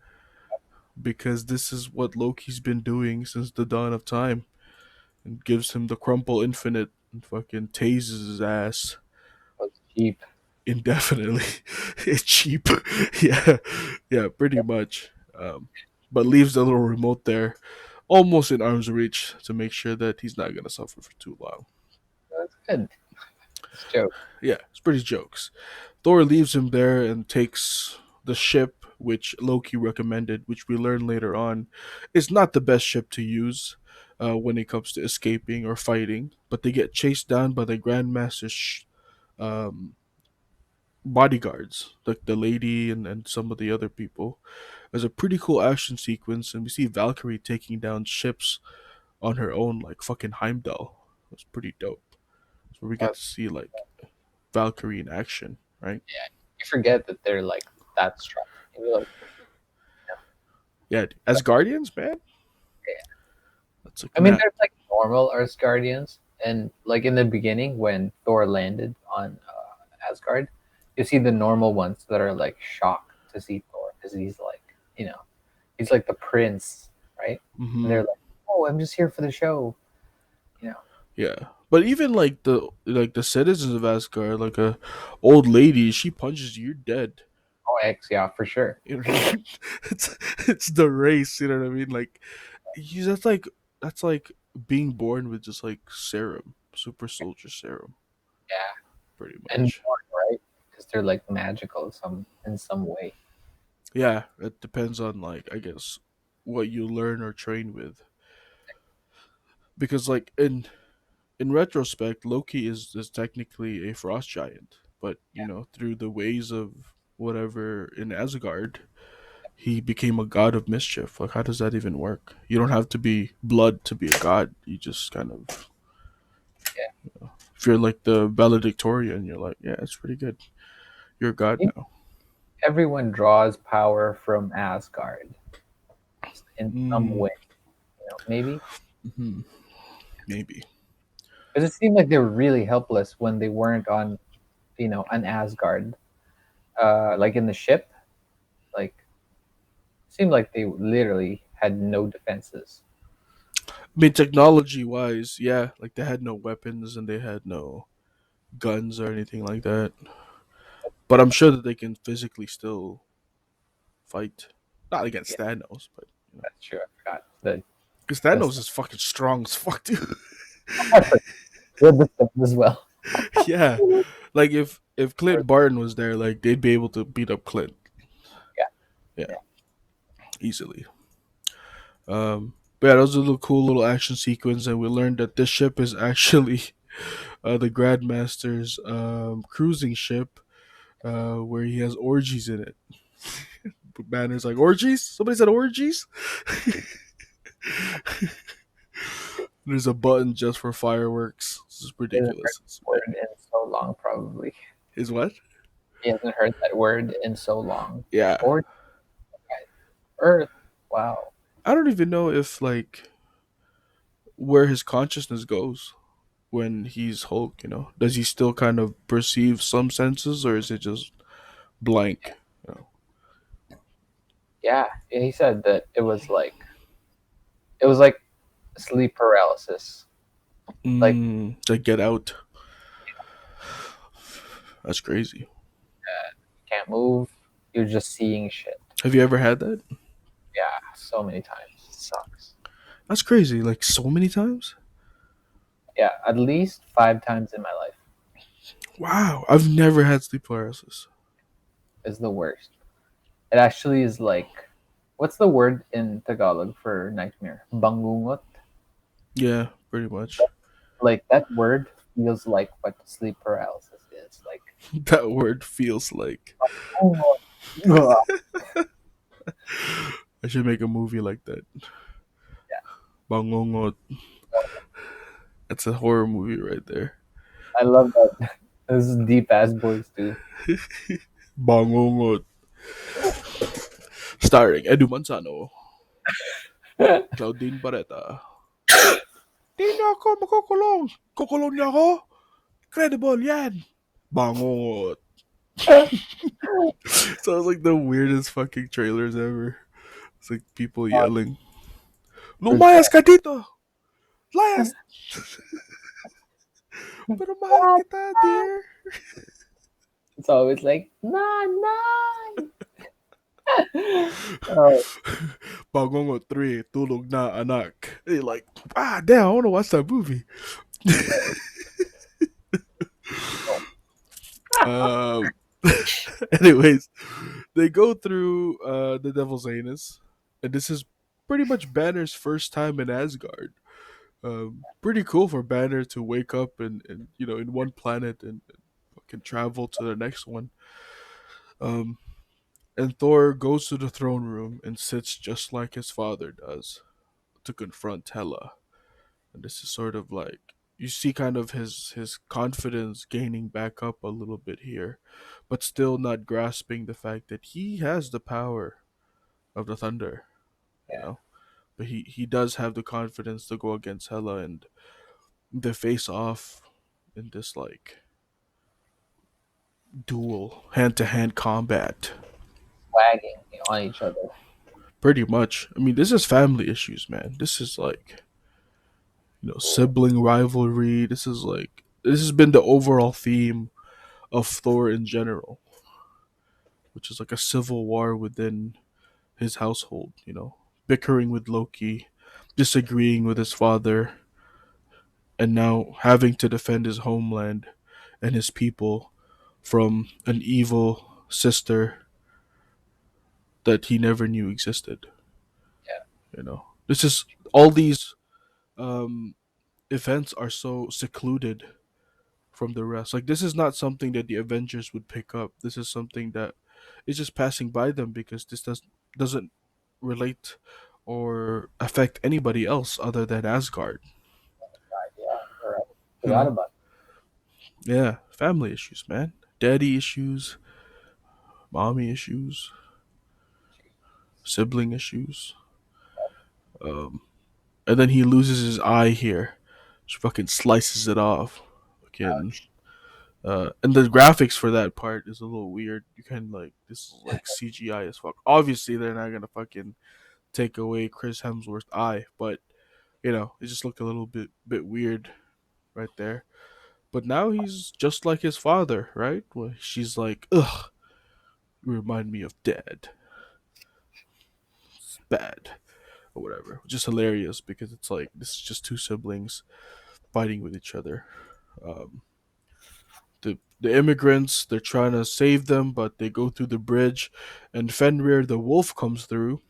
because this is what Loki's been doing since the dawn of time, and gives him the crumple infinite and fucking tases his ass Was cheap. indefinitely. It's cheap. Yeah, yeah, pretty much. But leaves the little remote there, almost in arm's reach, to make sure that he's not gonna suffer for too long. That's good. It's a joke. Yeah, it's pretty jokes. Thor leaves him there and takes the ship which Loki recommended, which we learn later on is not the best ship to use when it comes to escaping or fighting. But they get chased down by the Grandmaster's um, bodyguards, like the lady and some of the other people. There's a pretty cool action sequence, and we see Valkyrie taking down ships on her own, like fucking Heimdall. It's pretty dope. So we get to see like Valkyrie in action, right? You forget that they're like that strong. You're like, Yeah, as Guardians, man, yeah. that's like I mean, mad. there's like normal Asgardians, and like in the beginning when Thor landed on Asgard, you see the normal ones that are like shocked to see Thor because he's like, you know, he's like the prince, right? And Hmm. they're like, "Oh, I'm just here for the show," you know. Yeah, but even like the citizens of Asgard, like a old lady, she punches you, you're dead. Oh, X, yeah, for sure. You know what I mean? It's the race. You know what I mean? Like, that's like being born with just like serum, super soldier serum, Yeah, pretty and much. more, right? Because they're like magical in some way. Yeah, it depends on like I guess what you learn or train with. Because like in retrospect, Loki is technically a frost giant, but through the ways of whatever in Asgard, he became a god of mischief. Like, how does that even work? You don't have to be blood to be a god. You just kind of, Yeah, if you're like the valedictorian, you're like, yeah, it's pretty good. You're a god maybe now. everyone draws power from Asgard in some Mm, way. Maybe hmm. Maybe. because it seemed like they were really helpless when they weren't on, an Asgard. Like in the ship, like seemed like they literally had no defenses. I mean, technology wise, yeah, like they had no weapons and they had no guns or anything like that. But I'm sure that they can physically still fight. Not against Yeah, Thanos, but that's true. I forgot the because the Thanos stuff. is fucking strong as fuck, dude. I forgot the stuff as well. Yeah, like if Clint Barton was there, like they'd be able to beat up Clint. Yeah, Yeah, yeah. easily. But yeah, that was a little cool little action sequence, and we learned that this ship is actually the Grandmaster's cruising ship, where he has orgies in it. Banner's like orgies. Somebody said orgies. There's a button just for fireworks. This is He hasn't heard ridiculous. It's that word in so long, probably. is what? He hasn't heard that word in so long. Yeah. Or Earth. Wow. I don't even know if like where his consciousness goes when he's Hulk. Does he still kind of perceive some senses, or is it just blank? You know? Yeah, he said that it was like sleep paralysis. Like To get out. That's crazy. can't move. You're just seeing shit. Have you ever had that? Yeah, so many times. It sucks. That's crazy. Like so many times. Yeah, at least 5 times in my life Wow, I've never had sleep paralysis. is the worst. It actually is like, what's the word in Tagalog for nightmare? Bangungot. Yeah, pretty much. Like that word feels like what sleep paralysis is. Like, That word feels like oh, ugh. I should make a movie like that. Yeah, Bangongot. That's a horror movie right there. I love that. This is deep ass voice too. Bangongot. Starring Edu Manzano, Claudine Barreta. Di na ako makukulong. Kukulong niya ako. Credible yan. Bangongot. Sounds like the weirdest fucking trailers ever. It's like people yelling. Lumayas ka dito! Layas! Pero mahal kita, dear. It's always like, nah, nah. Oh, Bangongot 3, Tulog na Anak. And you're like, damn, I want to watch that movie. um, anyways, they go through the Devil's Anus, and this is pretty much Banner's first time in Asgard. Pretty cool for Banner to wake up and in one planet and can travel to the next one. Um, and Thor goes to the throne room and sits just like his father does to confront Hela. And this is sort of like you see kind of his confidence gaining back up a little bit here, but still not grasping the fact that he has the power of the thunder, you yeah, know. But he does have the confidence to go against Hela and they face off in this like duel, hand to hand combat. wagging on each other. Pretty much. I mean, this is family issues, man. This is like sibling rivalry. This has been the overall theme of Thor in general, which is like a civil war within his household. Bickering with Loki, disagreeing with his father, and now having to defend his homeland and his people from an evil sister that he never knew existed. Yeah, This is all these um, events are so secluded from the rest. Like this is not something that the Avengers would pick up. This is something that is just passing by them because this doesn't relate or affect anybody else other than Asgard. right, yeah, you're right. You Forgot know? about Yeah, family issues, man. Daddy issues, mommy issues, sibling issues. Um, and then he loses his eye here. She fucking slices it off. Fucking and the graphics for that part is a little weird. You can like this is like CGI as fuck. Obviously, they're not gonna fucking take away Chris Hemsworth's eye, but it just looked a little bit weird right there. But now he's just like his father, right? Where she's like, "Ugh, you remind me of Dad. It's bad or whatever," which is hilarious because it's like this is just two siblings fighting with each other. Um, the immigrants they're trying to save them, but they go through the bridge, and Fenrir the wolf comes through,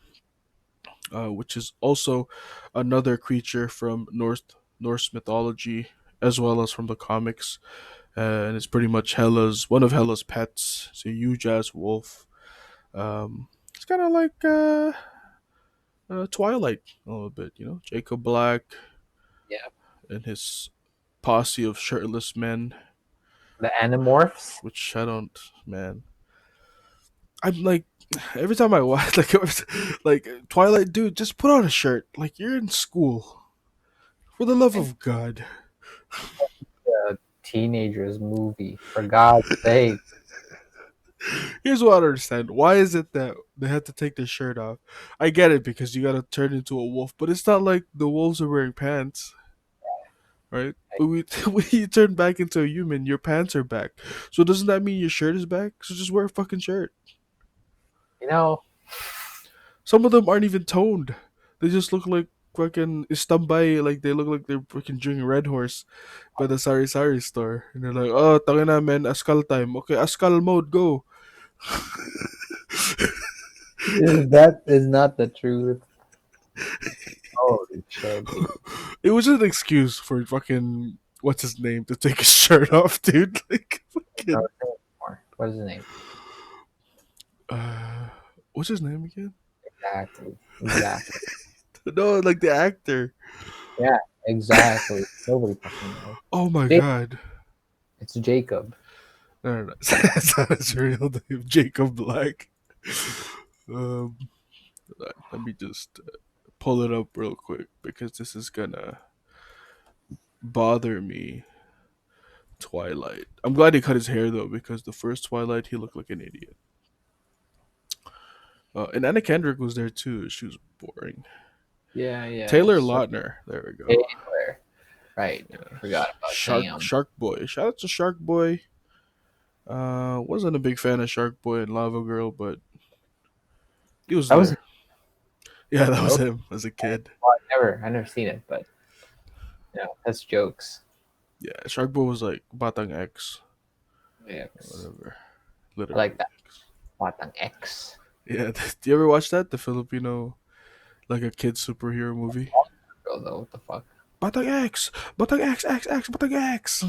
which is also another creature from Norse mythology as well as from the comics. and it's pretty much Hela's one of Hela's pets. It's a huge ass wolf. It's kind of like Twilight a little bit, you know. Jacob Black Yeah. and his posse of shirtless men, The Animorphs. which I don't, man. I'm like, every time I watch, like Twilight, dude, just put on a shirt. Like you're in school, for the love It's of God. a teenagers movie. For God's sake. Here's what I don't understand. Why is it that they had to take their shirt off? I get it because you gotta turn into a wolf, but it's not like the wolves are wearing pants, right? When you turn back into a human, your pants are back. So doesn't that mean your shirt is back? So just wear a fucking shirt. You know, Some of them aren't even toned. They just look like fucking istambay, like they look like they're freaking drinking Red Horse by the Sari Sari store. And they're like, oh, tangina man, Askal time. Okay, Askal mode, go. that is not the truth. Holy shit, dude. It was an excuse for fucking what's his name to take his shirt off, dude. Like No, fucking say it more. What is his name? uh, what's his name again? Exactly. Exactly. No, like the actor. Yeah, exactly. Nobody fucking knows. Oh my Jake, god. it's Jacob. No, no, no. It's not his real name. Jacob Black. Um, let me just pull it up real quick because this is gonna bother me. Twilight. I'm glad he cut his hair though because the first Twilight he looked like an idiot. And Anna Kendrick was there too. She was boring. Yeah, yeah. Taylor So Lautner. There we go. Taylor. Right. Yeah. Forgot about Damn. Shark Boy. Shout out to Shark Boy. Wasn't a big fan of Shark Boy and Lava Girl, but he was That was there. Yeah, that was okay. him as a kid. Well, I never seen it, but that's jokes. Yeah, Shark Boy was like Batang X, Yeah. whatever. I like Literally. that. Watang X. Yeah, do you ever watch that? The Filipino, like a kid superhero movie? Girl, though, what the fuck? Batang X! Batang X, X, X, Batang X!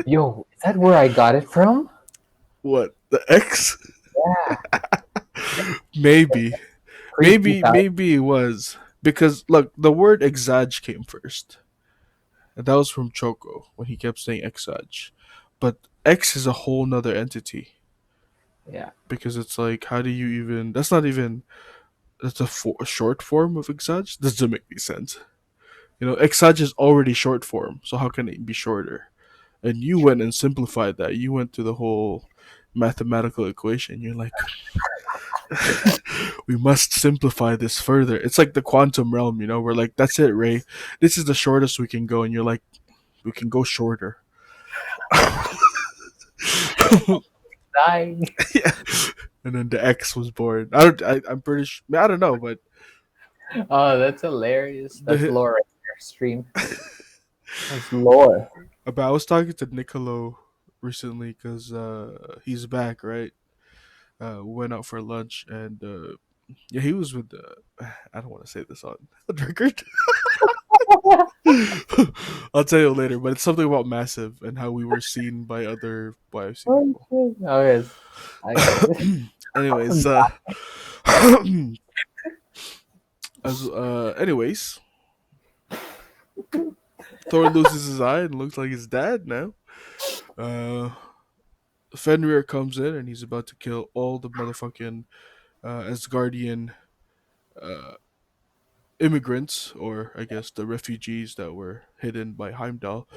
Yo, is that where I got it from? What? The X? Yeah. Maybe. Pre 2000. Maybe it was. Because, look, the word exage came first. And that was from Choco when he kept saying exage. But X is a whole nother entity. Yeah. Because it's like, how do you even. That's not even. That's a short form of exage? That doesn't make any sense. You know, exage is already short form. So how can it be shorter? And you went and simplified that. You went to the whole mathematical equation. You're like, we must simplify this further. It's like the quantum realm, you know. We're like, that's it, Ray. This is the shortest we can go, and you're like, we can go shorter. Dying. Yeah. And then the X was born. I don't. I'm pretty sure. I don't know, but Oh, that's hilarious. That's the, lore right there. Stream. That's lore. but I was talking to Nicolo recently because he's back, right? We went out for lunch, and yeah, he was with. I don't want to say this on the record. I'll tell you later, but it's something about Massive and how we were seen by other YFC Oh, people. shit. Oh, yes. I get it. Anyways, anyways, Thor loses his eye and looks like his dad now. Uh, Fenrir comes in and he's about to kill all the motherfucking Asgardian uh, immigrants, or I guess the refugees that were hidden by Heimdall.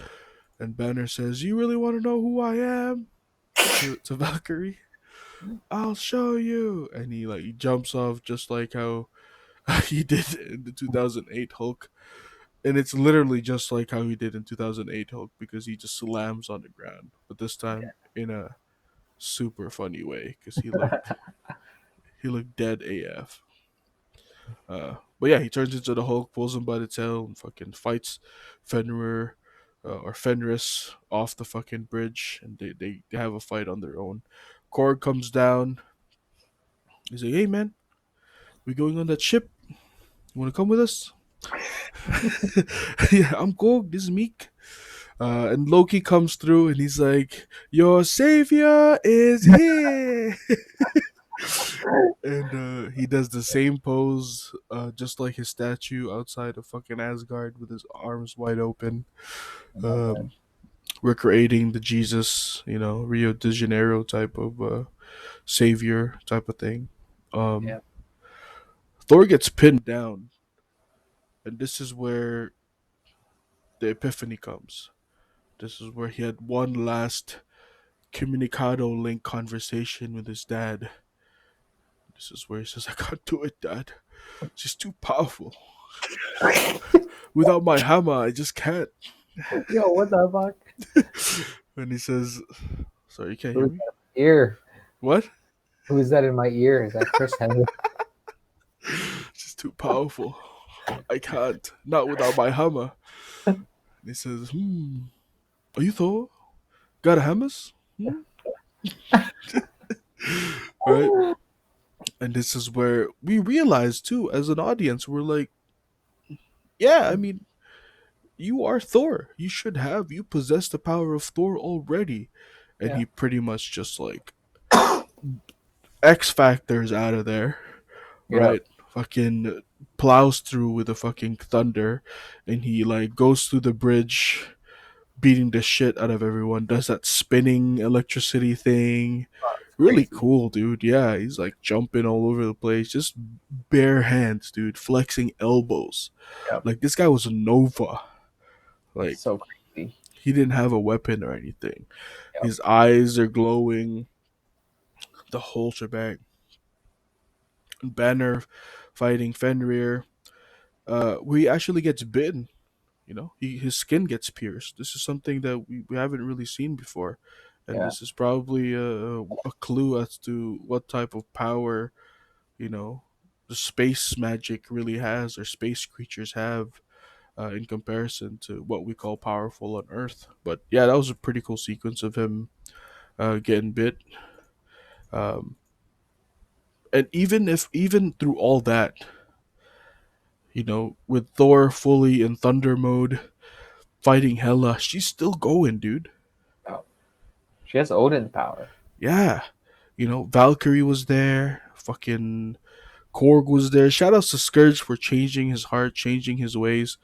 And Banner says, "You really want to know who I am?" To Valkyrie. "I'll show you." And he like he jumps off just like how he did in the 2008 Hulk. And it's literally just like how he did in 2008 Hulk because he just slams on the ground, but this time in a super funny way because he looked dead AF. But yeah, he turns into the Hulk, pulls him by the tail, and fucking fights Fenrir or Fenris off the fucking bridge, and they have a fight on their own. Korg comes down. He's like, "Hey man, we going on that ship? You want to come with us?" Yeah, I'm Korg. This is Meek. And Loki comes through and he's like, "Your savior is here." And he does the same pose, just like his statue outside of fucking Asgard with his arms wide open, Oh my god. um, recreating the Jesus, Rio de Janeiro type of savior type of thing. Um, Yeah. Thor gets pinned down, and this is where the epiphany comes. This is where he had one last communicado link conversation with his dad. This is where he says, "I can't do it, Dad. She's too powerful. Without my hammer, I just can't." Yo, what the fuck? And he says, "Sorry, you can't hear Who's me? that in my ear? What? Who's that in my ear? Is that Chris Hemsworth? She's too powerful. I can't. Not without my hammer." And he says, "Are you Thor? Got a hammers? Hmm? Right?" And this is where we realize too, as an audience, we're like, yeah, I mean, you are Thor. You possess the power of Thor already. And Yeah. he pretty much just like X Factors out of there, Yeah. right? Fucking plows through with the fucking thunder, and he like goes through the bridge, beating the shit out of everyone. Does that spinning electricity thing. It's Really crazy. cool, dude. Yeah, he's like jumping all over the place, just bare hands, dude, flexing elbows. Yep. Like this guy was a Nova. Like So crazy. he didn't have a weapon or anything. Yep. His eyes are glowing, the whole shebang. Banner fighting Fenrir, where he actually gets bitten. His skin gets pierced. This is something that we haven't really seen before, and Yeah. this is probably a clue as to what type of power you know the space magic really has, or space creatures have, in comparison to what we call powerful on Earth. But yeah, that was a pretty cool sequence of him getting bit. Um, and even through all that, with Thor fully in thunder mode fighting Hela, she's still going, dude. Oh, she has Odin power. Yeah. Valkyrie was there. Fucking Korg was there. Shout outs to Scourge for changing his heart, changing his ways,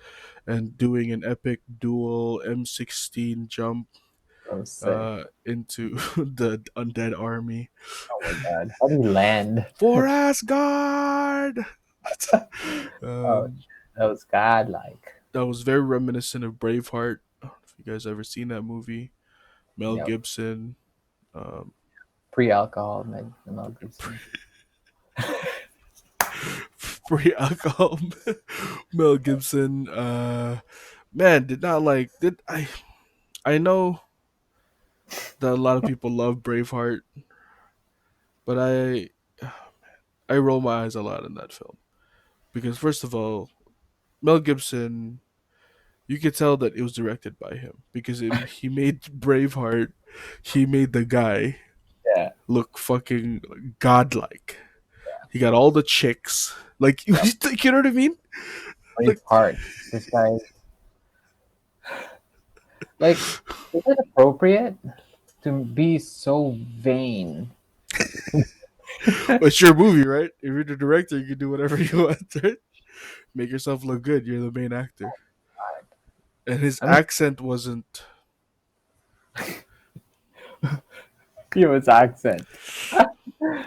and doing an epic dual M16 jump So sick. into the undead army. Oh my god. How do you land? For Asgard! Oh, um, that was godlike. that was very reminiscent of Braveheart. I don't know if you guys ever seen that movie. Mel Yep. Gibson. Um, Pre-alcohol, Mel Gibson. Free alcohol. Mel Gibson. Man, did not like. Did I know that a lot of people love Braveheart, but I roll my eyes a lot in that film because first of all, Mel Gibson, you could tell that it was directed by him because he made Braveheart, he made the guy Yeah. look fucking godlike. He got all the chicks, like you Yep. know what I mean? Like, Braveheart. This guy, like, is it appropriate to be so vain? it's your movie, right? If you're the director, you can do whatever you want, right? Make yourself look good. You're the main actor, and his I mean, accent wasn't his accent.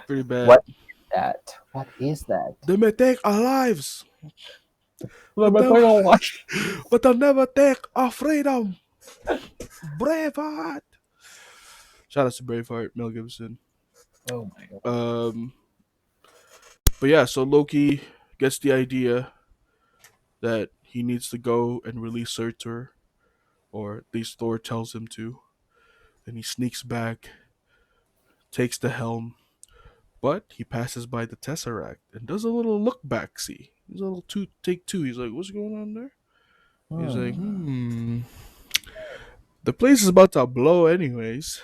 pretty bad. What is that? What is that? They may take our lives, Let but me they'll, tell you what. but they'll never take our freedom. Braveheart. Shout out to Braveheart, Mel Gibson. Oh my god. Um, but yeah, so Loki gets the idea that he needs to go and release Surtur, or at least Thor tells him to, and he sneaks back, takes the helm, but he passes by the Tesseract and does a little look back see. He's a little take two. He's like, "What's going on there?" He's like, Hmm. the place is about to blow anyways.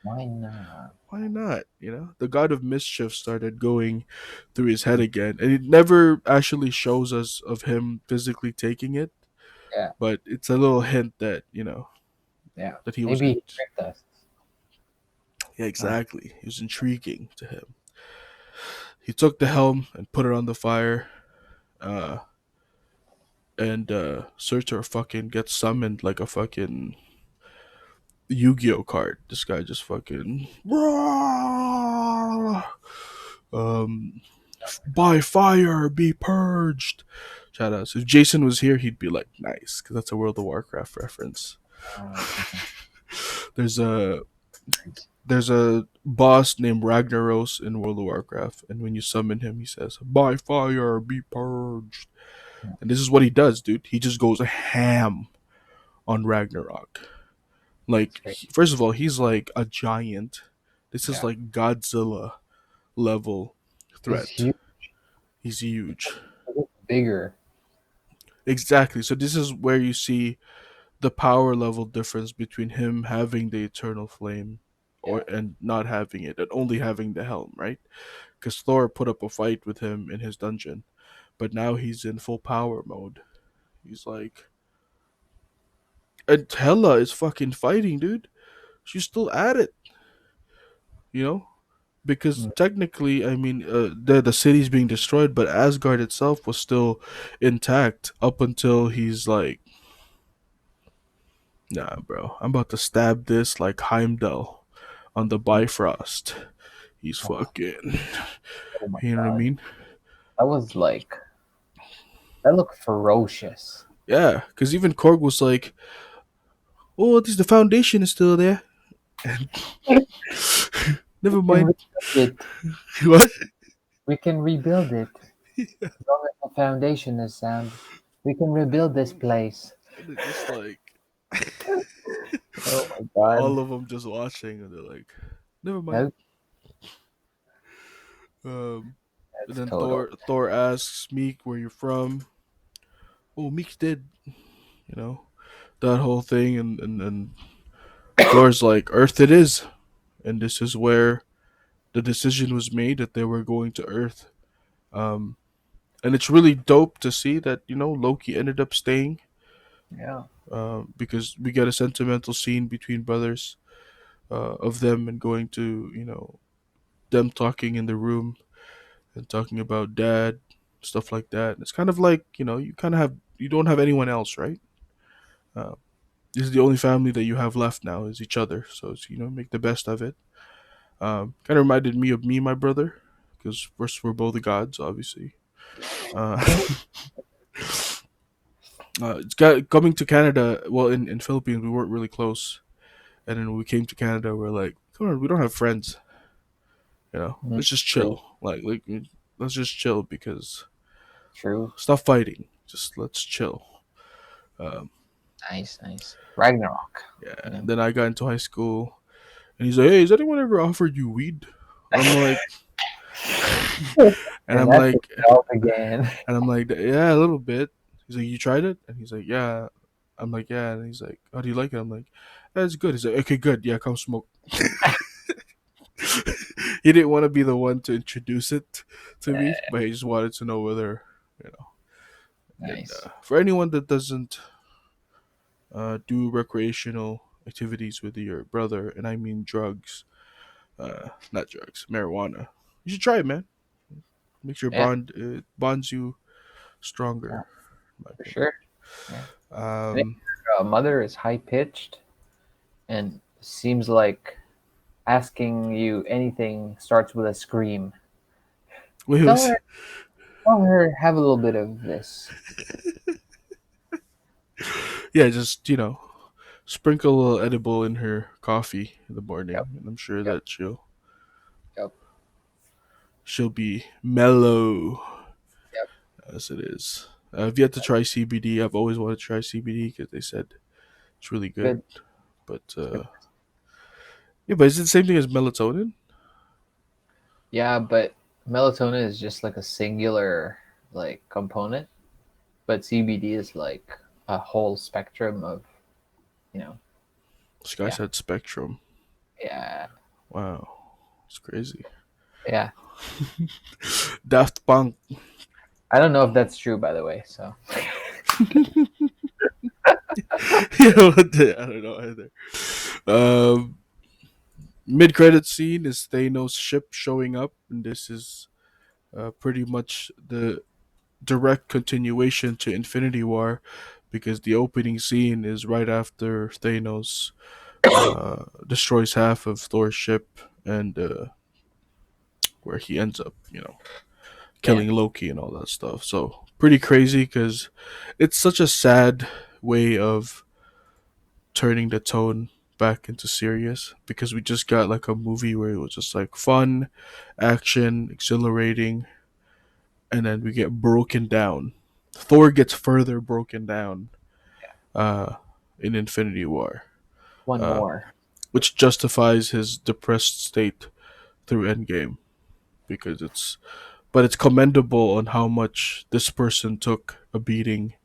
Why not? Why not? The god of mischief started going through his head again, and it never actually shows us of him physically taking it, Yeah. but it's a little hint that Yeah. that he was Maybe in. he tricked us. Yeah, Uh, exactly. It was intriguing to him. He took the helm and put it on the fire. Uh, and Surtur fucking gets summoned like a fucking Yu-Gi-Oh card. This guy just fucking um by fire be purged. Shout out. So if Jason was here, he'd be like, nice, because that's a World of Warcraft reference. okay. There's a there's a boss named Ragnaros in World of Warcraft, and when you summon him, he says, "By fire, be purged." Yeah, And this is what he does, dude. He just goes ham on Ragnarok. that's Like, great. first of all, he's like a giant. This is Yeah. like Godzilla level He's threat. huge. He's huge. He's bigger. Exactly. So this is where you see the power level difference between him having the eternal flame or Yeah. and not having it and only having the helm, right? Because Thor put up a fight with him in his dungeon, but now he's in full power mode. He's like, and Hela is fucking fighting, dude. She's still at it, you know? Because Mm. technically, I mean, the city's being destroyed, but Asgard itself was still intact up until he's like, nah, bro, I'm about to stab this like Heimdall on the Bifrost. He's Oh, fucking, oh my you know what I god. mean? That was like that looked ferocious. Yeah, because even Korg was like, oh, at least the foundation is still there. And never We can mind. rebuild it. What? We can rebuild it. As long as the foundation is sound, we can rebuild this place. And it's just like, Oh my all god. of them just watching, and they're like, never mind. That, Um, and that's then total. Thor asks Meek where you're from. Oh, Meek's dead. You know that whole thing, and Thor's like, Earth it is, and this is where the decision was made that they were going to Earth. Um, and it's really dope to see that Loki ended up staying. Yeah. Because we get a sentimental scene between brothers of them and going to them talking in the room and talking about dad, stuff like that. It's kind of like you don't have anyone else, right? Uh, this is the only family that you have left now is each other. So it's, make the best of it. Kind of reminded me of me and my brother because we're both gods, obviously. Uh, it's got coming to Canada. Well, in Philippines, we weren't really close, and then when we came to Canada, we're like, come on, we don't have friends. Mm, Let's just true. chill. Let's just chill because True. stop fighting. Just let's chill. Um, Nice. Nice. Ragnarok. yeah. Yeah. And then I got into high school, and he's like, "Hey, has anyone ever offered you weed?" And I'm like, and And I'm that's the like, dog again. and I'm like, yeah, a little bit. He's like, you tried it? And he's like, yeah. I'm like, yeah. And he's like, how do you like it? I'm like, yeah, it's good. He's like, okay, good. Yeah, come smoke. He didn't want to be the one to introduce it to me, but he just wanted to know whether, you know. And Nice. for anyone that doesn't do recreational activities with your brother, and I mean drugs, not drugs, marijuana, you should try it, man. Makes your Yeah. bonds you Yeah. stronger, in my For opinion. sure. Yeah. I think Um, mother is high pitched and seems like asking you anything starts with a scream. wait, Tell was her, tell her, have a little bit of this. yeah, just sprinkle a little edible in her coffee in the morning, Yep. and I'm sure Yep. that Yep. she'll be mellow Yep. as it is. I've yet to try CBD. I've always wanted to try CBD because they said it's really good. Good. But It's good. yeah, but is it the same thing as melatonin? Yeah, but melatonin is just like a singular like component, but CBD is like a whole spectrum of, you know, This guy yeah, said Spectrum. yeah, Wow, it's crazy. yeah. Daft Punk. I don't know if that's true, by the way. So You know what? I don't know either. Um, Mid credit scene is Thanos' ship showing up, and this is pretty much the direct continuation to Infinity War, because the opening scene is right after Thanos destroys half of Thor's ship, and where he ends up, Yeah, killing Loki and all that stuff. So pretty crazy because it's such a sad way of turning the tone back into serious, because we just got like a movie where it was just like fun, action, exhilarating, and then we get broken down. Thor gets further broken down uh, in Infinity War, one uh, more. which justifies his depressed state through Endgame, because it's commendable on how much this person took a beating,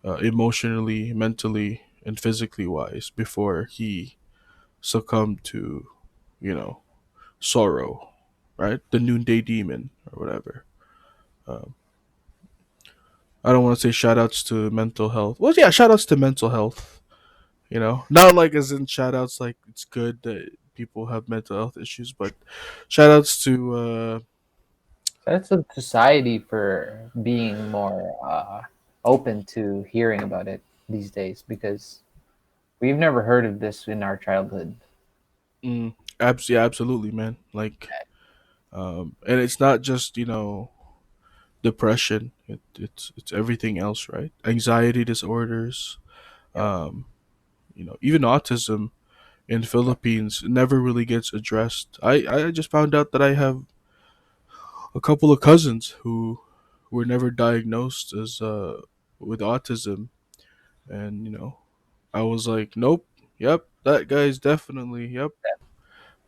emotionally, mentally, and physically wise, before he succumbed to, you know, sorrow, right? The noonday demon or whatever. Um, I don't want to say shout outs to mental health. Well, yeah, shout outs to mental health. Not like as in shout outs like it's good that people have mental health issues, but shout outs to, That's a society for being more open to hearing about it these days because we've never heard of this in our childhood. yeah, absolutely, man. Like, and it's not just, depression. It's everything else, right? Anxiety disorders, Yep. um, even autism in Philippines never really gets addressed. I just found out that I have a couple of cousins who were never diagnosed as with autism, and I was like, nope, yep, that guy's definitely, yep.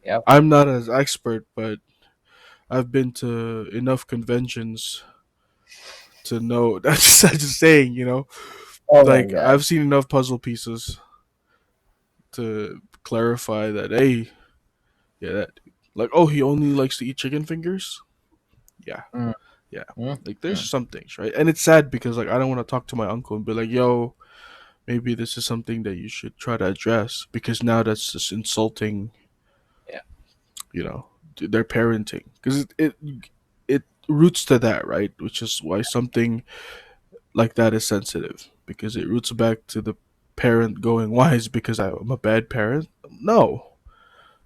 Yep. I'm not as expert, but I've been to enough conventions to know. That's just saying, Oh my like god. I've seen enough puzzle pieces to clarify that. Hey, yeah, that like, oh, he only likes to eat chicken fingers. Yeah, Mm, yeah. mm, Like there's mm. some things, right? And it's sad because like I don't want to talk to my uncle and be like, yo, maybe this is something that you should try to address, because now that's just insulting, Yeah. their parenting, because it roots to that, right? Which is why something like that is sensitive, because it roots back to the parent going, why is it because I'm a bad parent? No,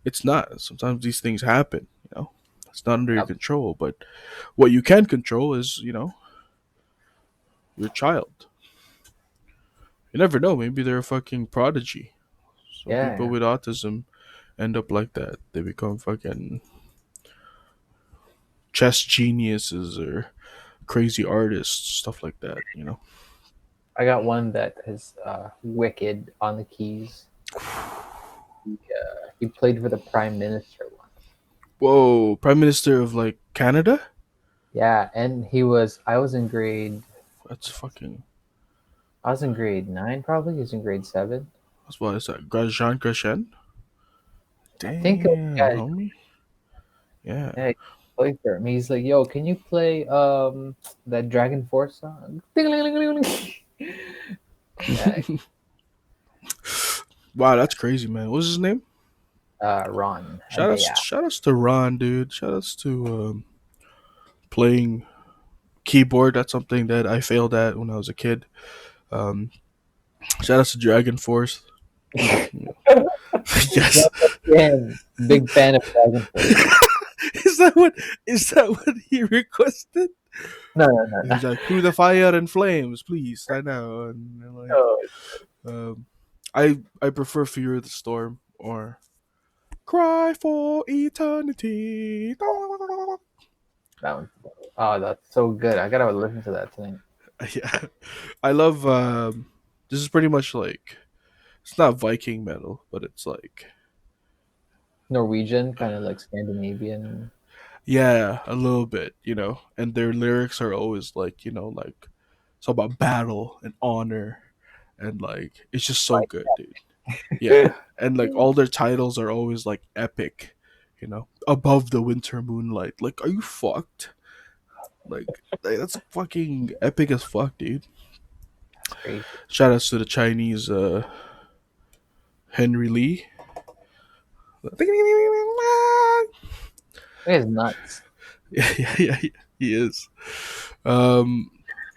it's not. Sometimes these things happen. It's not under your Yep. control, but what you can control is, your child. You never know. Maybe they're a fucking prodigy. Some Yeah. people Yeah. with autism end up like that. They become fucking chess geniuses or crazy artists, stuff like that. I got one that is wicked on the keys. He played for the prime minister once. Whoa, Prime Minister of like Canada? Yeah, and he was. I was in grade. That's fucking. I was in grade 9, probably. He was in grade 7. What is that? Jean Grosjean? I think. Damn, Yeah, homie. Yeah. yeah. He played for him. He's like, "Yo, can you play that Dragon Force song?" Yeah. Wow, that's crazy, man. What's his name? Ron Shout outs, Adea. shout outs to Ron, dude. Shout outs to playing keyboard. That's something that I failed at when I was a kid. Um, Shout outs to Dragon Force. Yes. Yeah, big fan of Dragon Force. is that what is that what he requested? No, no, no, He no. was like, "Through the fire and flames, please, right now." And they're like, Oh, I prefer Fear of the Storm or Cry for Eternity. that one. Oh, that's so good. I gotta listen to that tonight. Yeah, I love. This is pretty much like, it's not Viking metal, but it's like, Norwegian, kind of like Scandinavian. yeah, a little bit, and their lyrics are always like, like it's all about battle and honor, and like it's just so Like, good, dude. Yeah, and like all their titles are always like epic, above the winter moonlight. Like, are you fucked? Like that's fucking epic as fuck, dude. It's crazy. Shout outs to the Chinese Henry Lee. It is nuts. Yeah, he is. Um,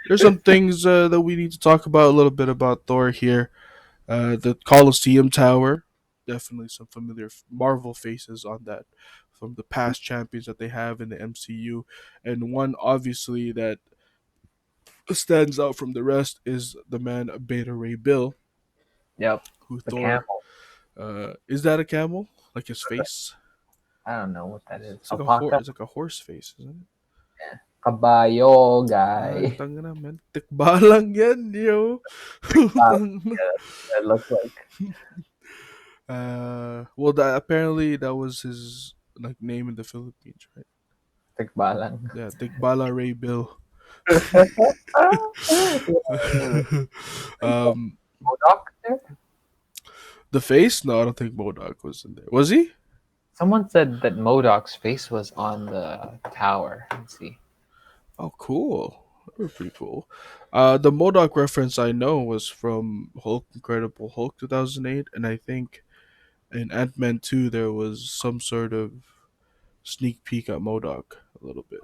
there's some things that we need to talk about a little bit about Thor here. The Colosseum Tower, definitely some familiar Marvel faces on that from the past champions that they have in the MCU, and one obviously that stands out from the rest is the man Beta Ray Bill, Yep. who The Thor. camel. Is that a camel? Like his face? I don't know what that is. It's like a horse. Alpaca? It's like a horse face, isn't it? Yeah. Kabayo Ay, guy. tanga na, man. Tikbalang yan, yo. Wow, yeah, that looks like Well, that apparently that was his like name in the Philippines, right? tikbalang. Yeah, Tikbala Ray Bill. um, Modok there? the face? No, I don't think Modoc was in there. Was he? Someone said that Modoc's face was on the tower. Let's see. Oh, cool. That was pretty cool. The Modoc reference I know was from Hulk Incredible Hulk 2008, and I think in Ant Man 2 there was some sort of sneak peek at Modoc a little bit.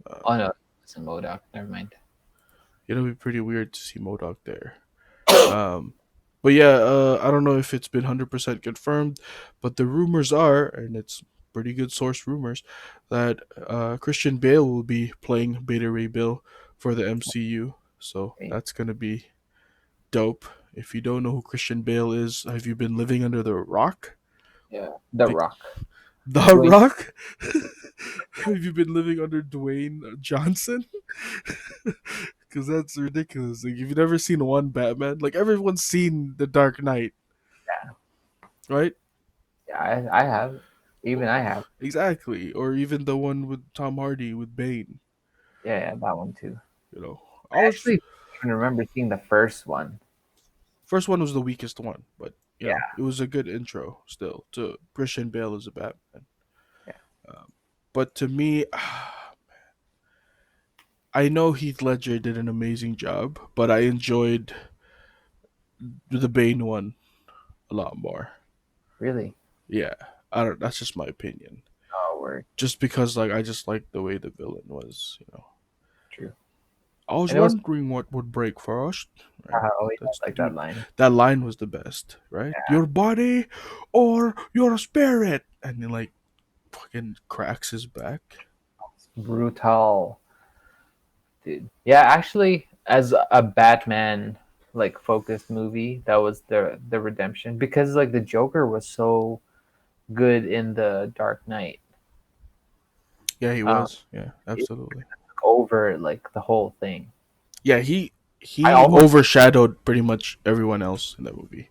Oh Um, no, it's in Modoc. Never mind. it'll be pretty weird to see Modoc there. Um, but yeah, I don't know if it's been 100% confirmed, but the rumors are, and it's pretty good source rumors, that Christian Bale will be playing Beta Ray Bill for the MCU. So Wait, that's gonna be dope. If you don't know who Christian Bale is, have you been living under the rock? yeah, The The, Rock. the Dwayne. Rock? Have you been living under Dwayne Johnson? Because that's ridiculous. Like, you've never seen one Batman. Like, everyone's seen The Dark Knight, Yeah, right? yeah, I have. Even I have. Exactly. Or even the one with Tom Hardy with Bane. Yeah, yeah, that one too. You know, I I was actually even remember seeing the first one. first one was the weakest one, but you Yeah, know, it was a good intro still to Christian Bale as a Batman. yeah, But to me, I know Heath Ledger did an amazing job, but I enjoyed the Bane one a lot more. really. Yeah, I don't. That's just my opinion. Oh, word, Just because, like, I just like the way the villain was. You know, true. I was And it was wondering what would break first. Right. oh, yeah, That's the like that dude. line. That line was the best. Right. Yeah, Your body or your spirit, and he like fucking cracks his back. brutal, dude. Yeah, actually, as a Batman like focused movie, that was the redemption because like the Joker was so good in the Dark Knight. Yeah, he Um, was. Yeah, it absolutely. took over like the whole thing. Yeah, I he almost overshadowed pretty much everyone else in that movie.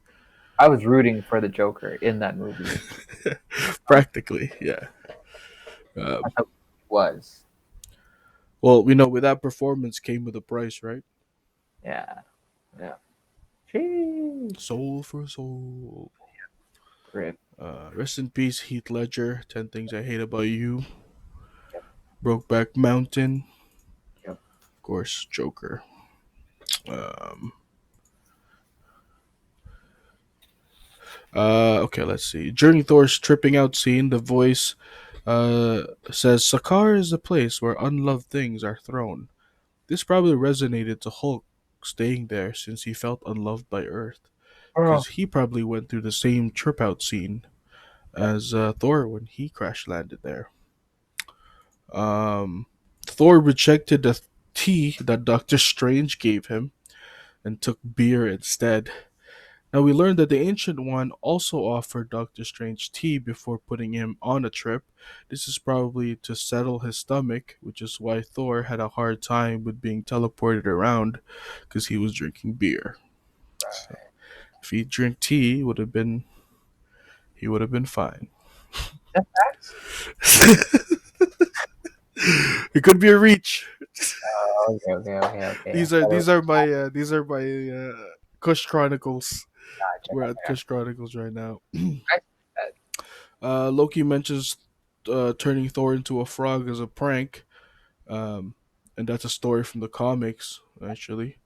I was rooting for the Joker in that movie. Practically, yeah. I Um, thought it was. well, we know with that performance came with a price, right? Yeah. Yeah. Sheesh. Soul for soul. Rip. Rest in peace, Heath Ledger. 10 Things I Hate About You. Yep. Brokeback Mountain. Yep. Of course, Joker. Um, okay, let's see. During Thor's tripping out scene, the voice says, Sakar is the place where unloved things are thrown. This probably resonated to Hulk staying there since he felt unloved by Earth, Oh. because he probably went through the same trip out scene Yep. as Thor when he crash landed there. Thor rejected the tea that Doctor Strange gave him and took beer instead. Now we learned that the Ancient One also offered Doctor Strange tea before putting him on a trip. This is probably to settle his stomach, which is why Thor had a hard time with being teleported around because he was drinking beer. So if he drank tea, he would have been fine. That's facts. It could be a reach. Oh, okay, okay, okay, okay. These are my Kush Chronicles. Check We're out at Kush Chronicles right now. that. Loki mentions turning Thor into a frog as a prank, and that's a story from the comics actually.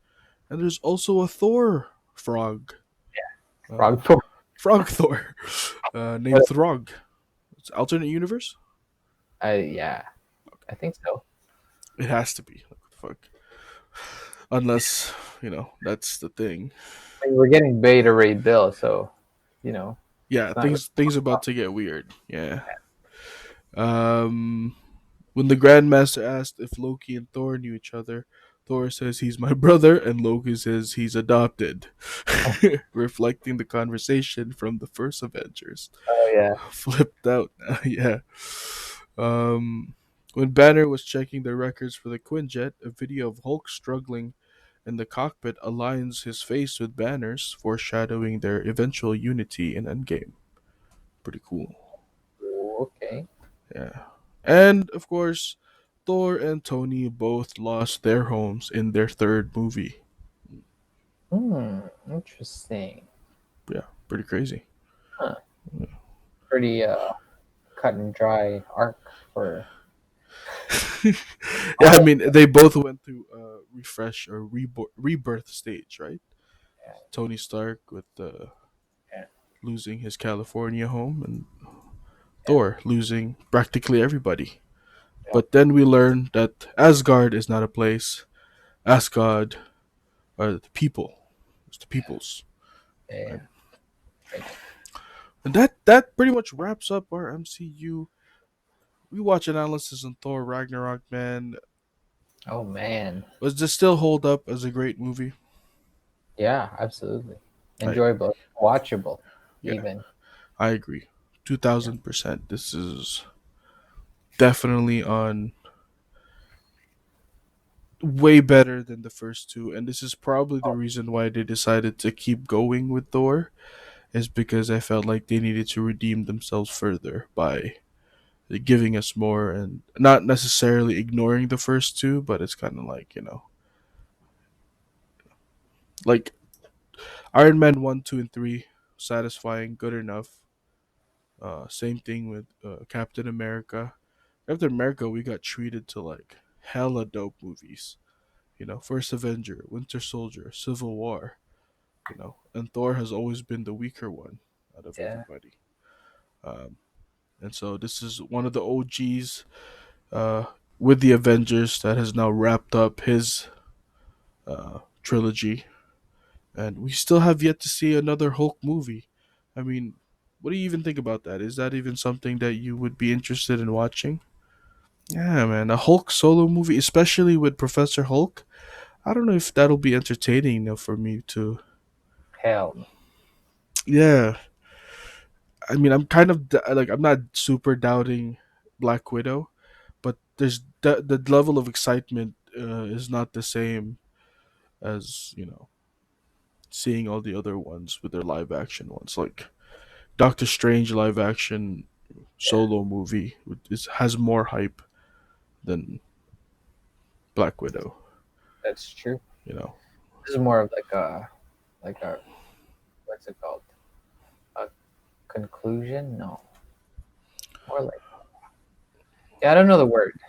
and there's also a Thor frog, uh, Frog Thor. frog Thor, named Throg. It's alternate universe. Yeah, I think so. It has to be. Like, what the fuck? Unless that's the thing. I mean, we're getting Beta Ray Bill, so you know Yeah, it's not really. things about to get weird. Yeah. Um, when the Grandmaster asked if Loki and Thor knew each other, Thor says he's my brother, and Loki says he's adopted, reflecting the conversation from the first Avengers. Oh yeah, Flipped out. Yeah. Um, when Banner was checking the records for the Quinjet, a video of Hulk struggling in the cockpit aligns his face with Banner's, foreshadowing their eventual unity in Endgame. Pretty cool. okay. Yeah. And of course, Thor and Tony both lost their homes in their third movie. Interesting. Yeah, pretty crazy. Huh. Pretty cut and dry arc for. Yeah, I Oh mean, they both went through a refresh or rebirth stage, right? yeah, Tony Stark with yeah, losing his California home, and yeah, Thor losing practically everybody. yeah, But then we learn that Asgard is not a place. Asgard are the people. It's the peoples, yeah. right? Right. And that pretty much wraps up our MCU rewatch analysis on Thor Ragnarok. Man, Oh man, does this still hold up as a great movie? yeah, absolutely. I agree. Enjoyable, watchable, Yeah, even. I agree. Two Yeah. thousand percent. This is definitely on way better than the first two, and this is probably the Oh, reason why they decided to keep going with Thor. Is because I felt like they needed to redeem themselves further by giving us more and not necessarily ignoring the first two, but it's kind of like like Iron Man 1, 2, and 3, satisfying, good enough. Same thing with Captain America. Captain America, we got treated to like hella dope movies. First Avenger, Winter Soldier, Civil War. And Thor has always been the weaker one out of yeah, everybody. Um, and so this is one of the OGs uh, with the Avengers that has now wrapped up his trilogy, and we still have yet to see another Hulk movie. I mean, what do you even think about that? Is that even something that you would be interested in watching? Yeah, man, a Hulk solo movie, especially with Professor Hulk. I don't know if that'll be entertaining enough for me to. hell no. Yeah, I mean, I'm kind of like I'm not super doubting Black Widow, but there's the level of excitement is not the same as seeing all the other ones with their live action ones, like Doctor Strange live action Yeah, solo movie has more hype than Black Widow. that's true. You know, This is more of like a what's it called? A conclusion? No, more like yeah. I don't know the word.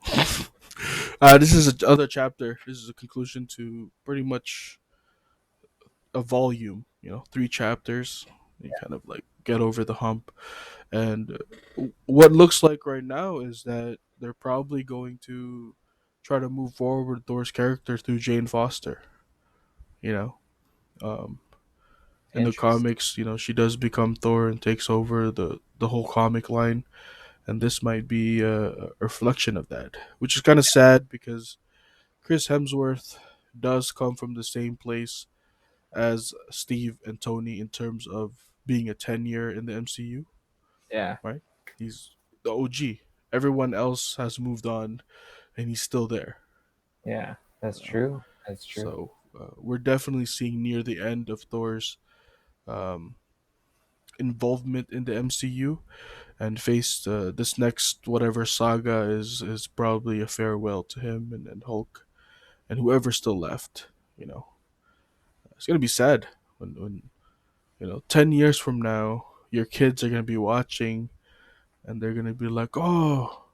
this is another chapter. This is a conclusion to pretty much a volume. 3 chapters. You kind of like get over the hump, and what looks like right now is that they're probably going to try to move forward Thor's character through Jane Foster. You know, um, in the Interesting. comics, she does become Thor and takes over the whole comic line, and this might be a reflection of that, which is kind of sad because Chris Hemsworth does come from the same place as Steve and Tony in terms of being a tenure in the MCU, Yeah, right? He's the OG. Everyone else has moved on, and he's still there. yeah. That's You know, true. That's true. so we're definitely seeing near the end of Thor's um, involvement in the MCU, and face this next whatever saga is probably a farewell to him and Hulk and whoever's still left. You know, it's gonna be sad when 10 years from now your kids are gonna be watching and they're gonna be like, oh,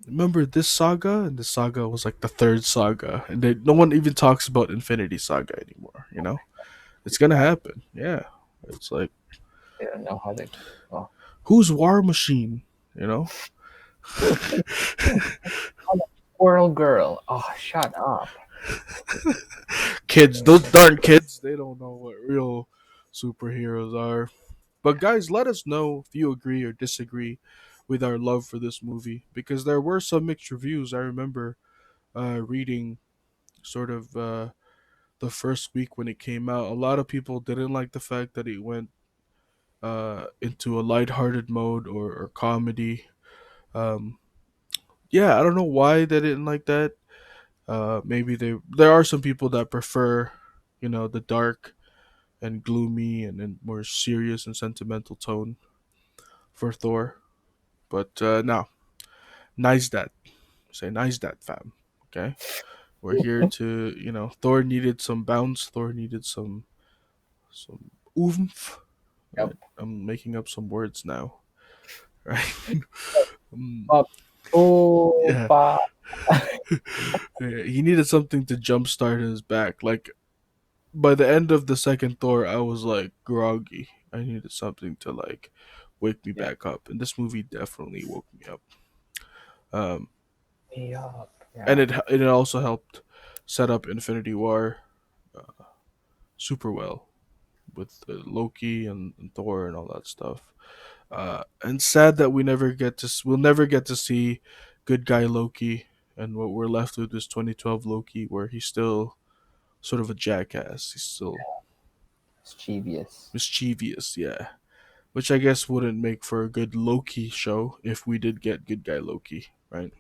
remember this saga, and this saga was like the third saga, and no one even talks about Infinity Saga anymore. It's gonna Yeah, happen. Yeah, it's like they don't know how they. Well, who's War Machine? You know, squirrel girl. Oh, shut up. kids, those darn kids, they don't know what real superheroes are. But guys, let us know if you agree or disagree with our love for this movie, because there were some mixed reviews. I remember reading sort of the first week when it came out. A lot of people didn't like the fact that it went into a lighthearted mode or comedy. Um, yeah, I don't know why they didn't like that. Maybe there are some people that prefer, the dark and gloomy and more serious and sentimental tone for Thor. But no, nice that. Say nice that, fam. Okay, we're here to Thor needed some bounce. Thor needed some oomph. Yep. Right? I'm making up some words now. Right? um, Up. Oh, yeah. pa. Yeah, he needed something to jumpstart his back. Like by the end of the second Thor, I was like groggy. I needed something to like wake me Yeah. back up, and this movie definitely woke me up. Um, Me up. and Yeah. it also helped set up Infinity War super well with Loki and Thor and all that stuff. And sad that we'll never get to see good guy Loki, and what we're left with is 2012 Loki, where he's still sort of a jackass. He's still Mischievous. mischievous, yeah. Which I guess wouldn't make for a good Loki show if we did get good guy Loki, right?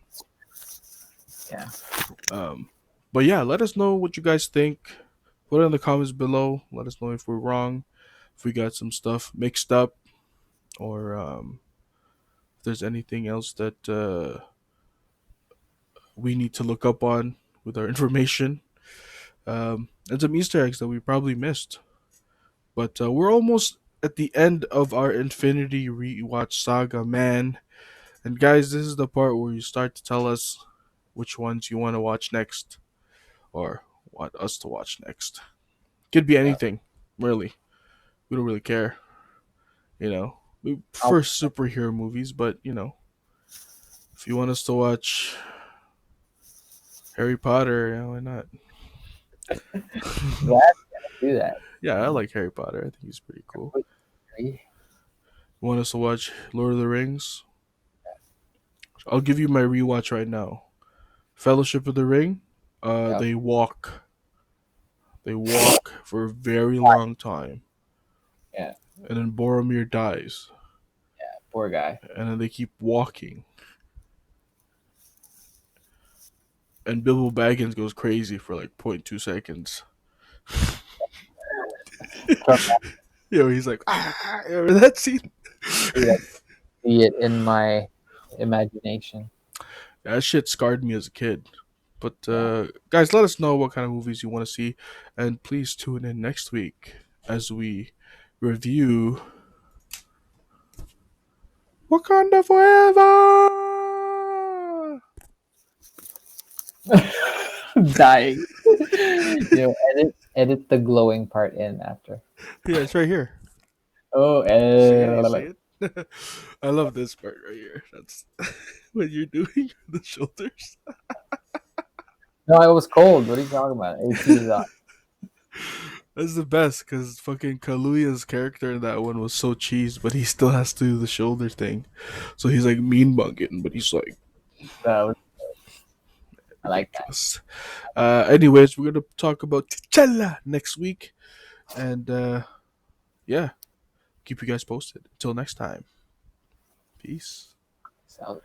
Yeah. Um, but yeah, let us know what you guys think. Put it in the comments below. Let us know if we're wrong, if we got some stuff mixed up, or if there's anything else that we need to look up on with our information. And some Easter eggs that we probably missed. But we're almost at the end of our Infinity rewatch saga, man. And guys, this is the part where you start to tell us which ones you want to watch next, or want us to watch next. Could be Yeah. anything, really. We don't really care, We I'll, prefer superhero movies, but if you want us to watch Harry Potter, yeah, why not? glad to do that. Yeah, I Um, like Harry Potter. I think he's pretty cool. completely. You want us to watch Lord of the Rings? I'll give you my rewatch right now. Fellowship of the Ring. Yep. They walk. They walk for a very long time, Yeah. and then Boromir dies, Poor guy. and then they keep walking, and Bilbo Baggins goes crazy for like point 0.2 seconds. Trying He's like, ah, remember that scene? to see it in my imagination. That shit scarred me as a kid. But Yeah. guys, let us know what kind of movies you want to see, and please tune in next week as we review Wakanda Forever. Dying. Edit the glowing part in after. Yeah, it's right here. Oh, See it? You see it? I love this part right here. That's when you're doing the shoulders. no, it was cold. What are you talking about? AC is on. That's the best because fucking Kaluuya's character in that one was so cheese, but he still has to do the shoulder thing. So he's like mean mugging, but he's like So I like that. ridiculous. Anyways, we're gonna talk about T'Challa next week, and yeah, keep you guys posted. Until next time, peace. So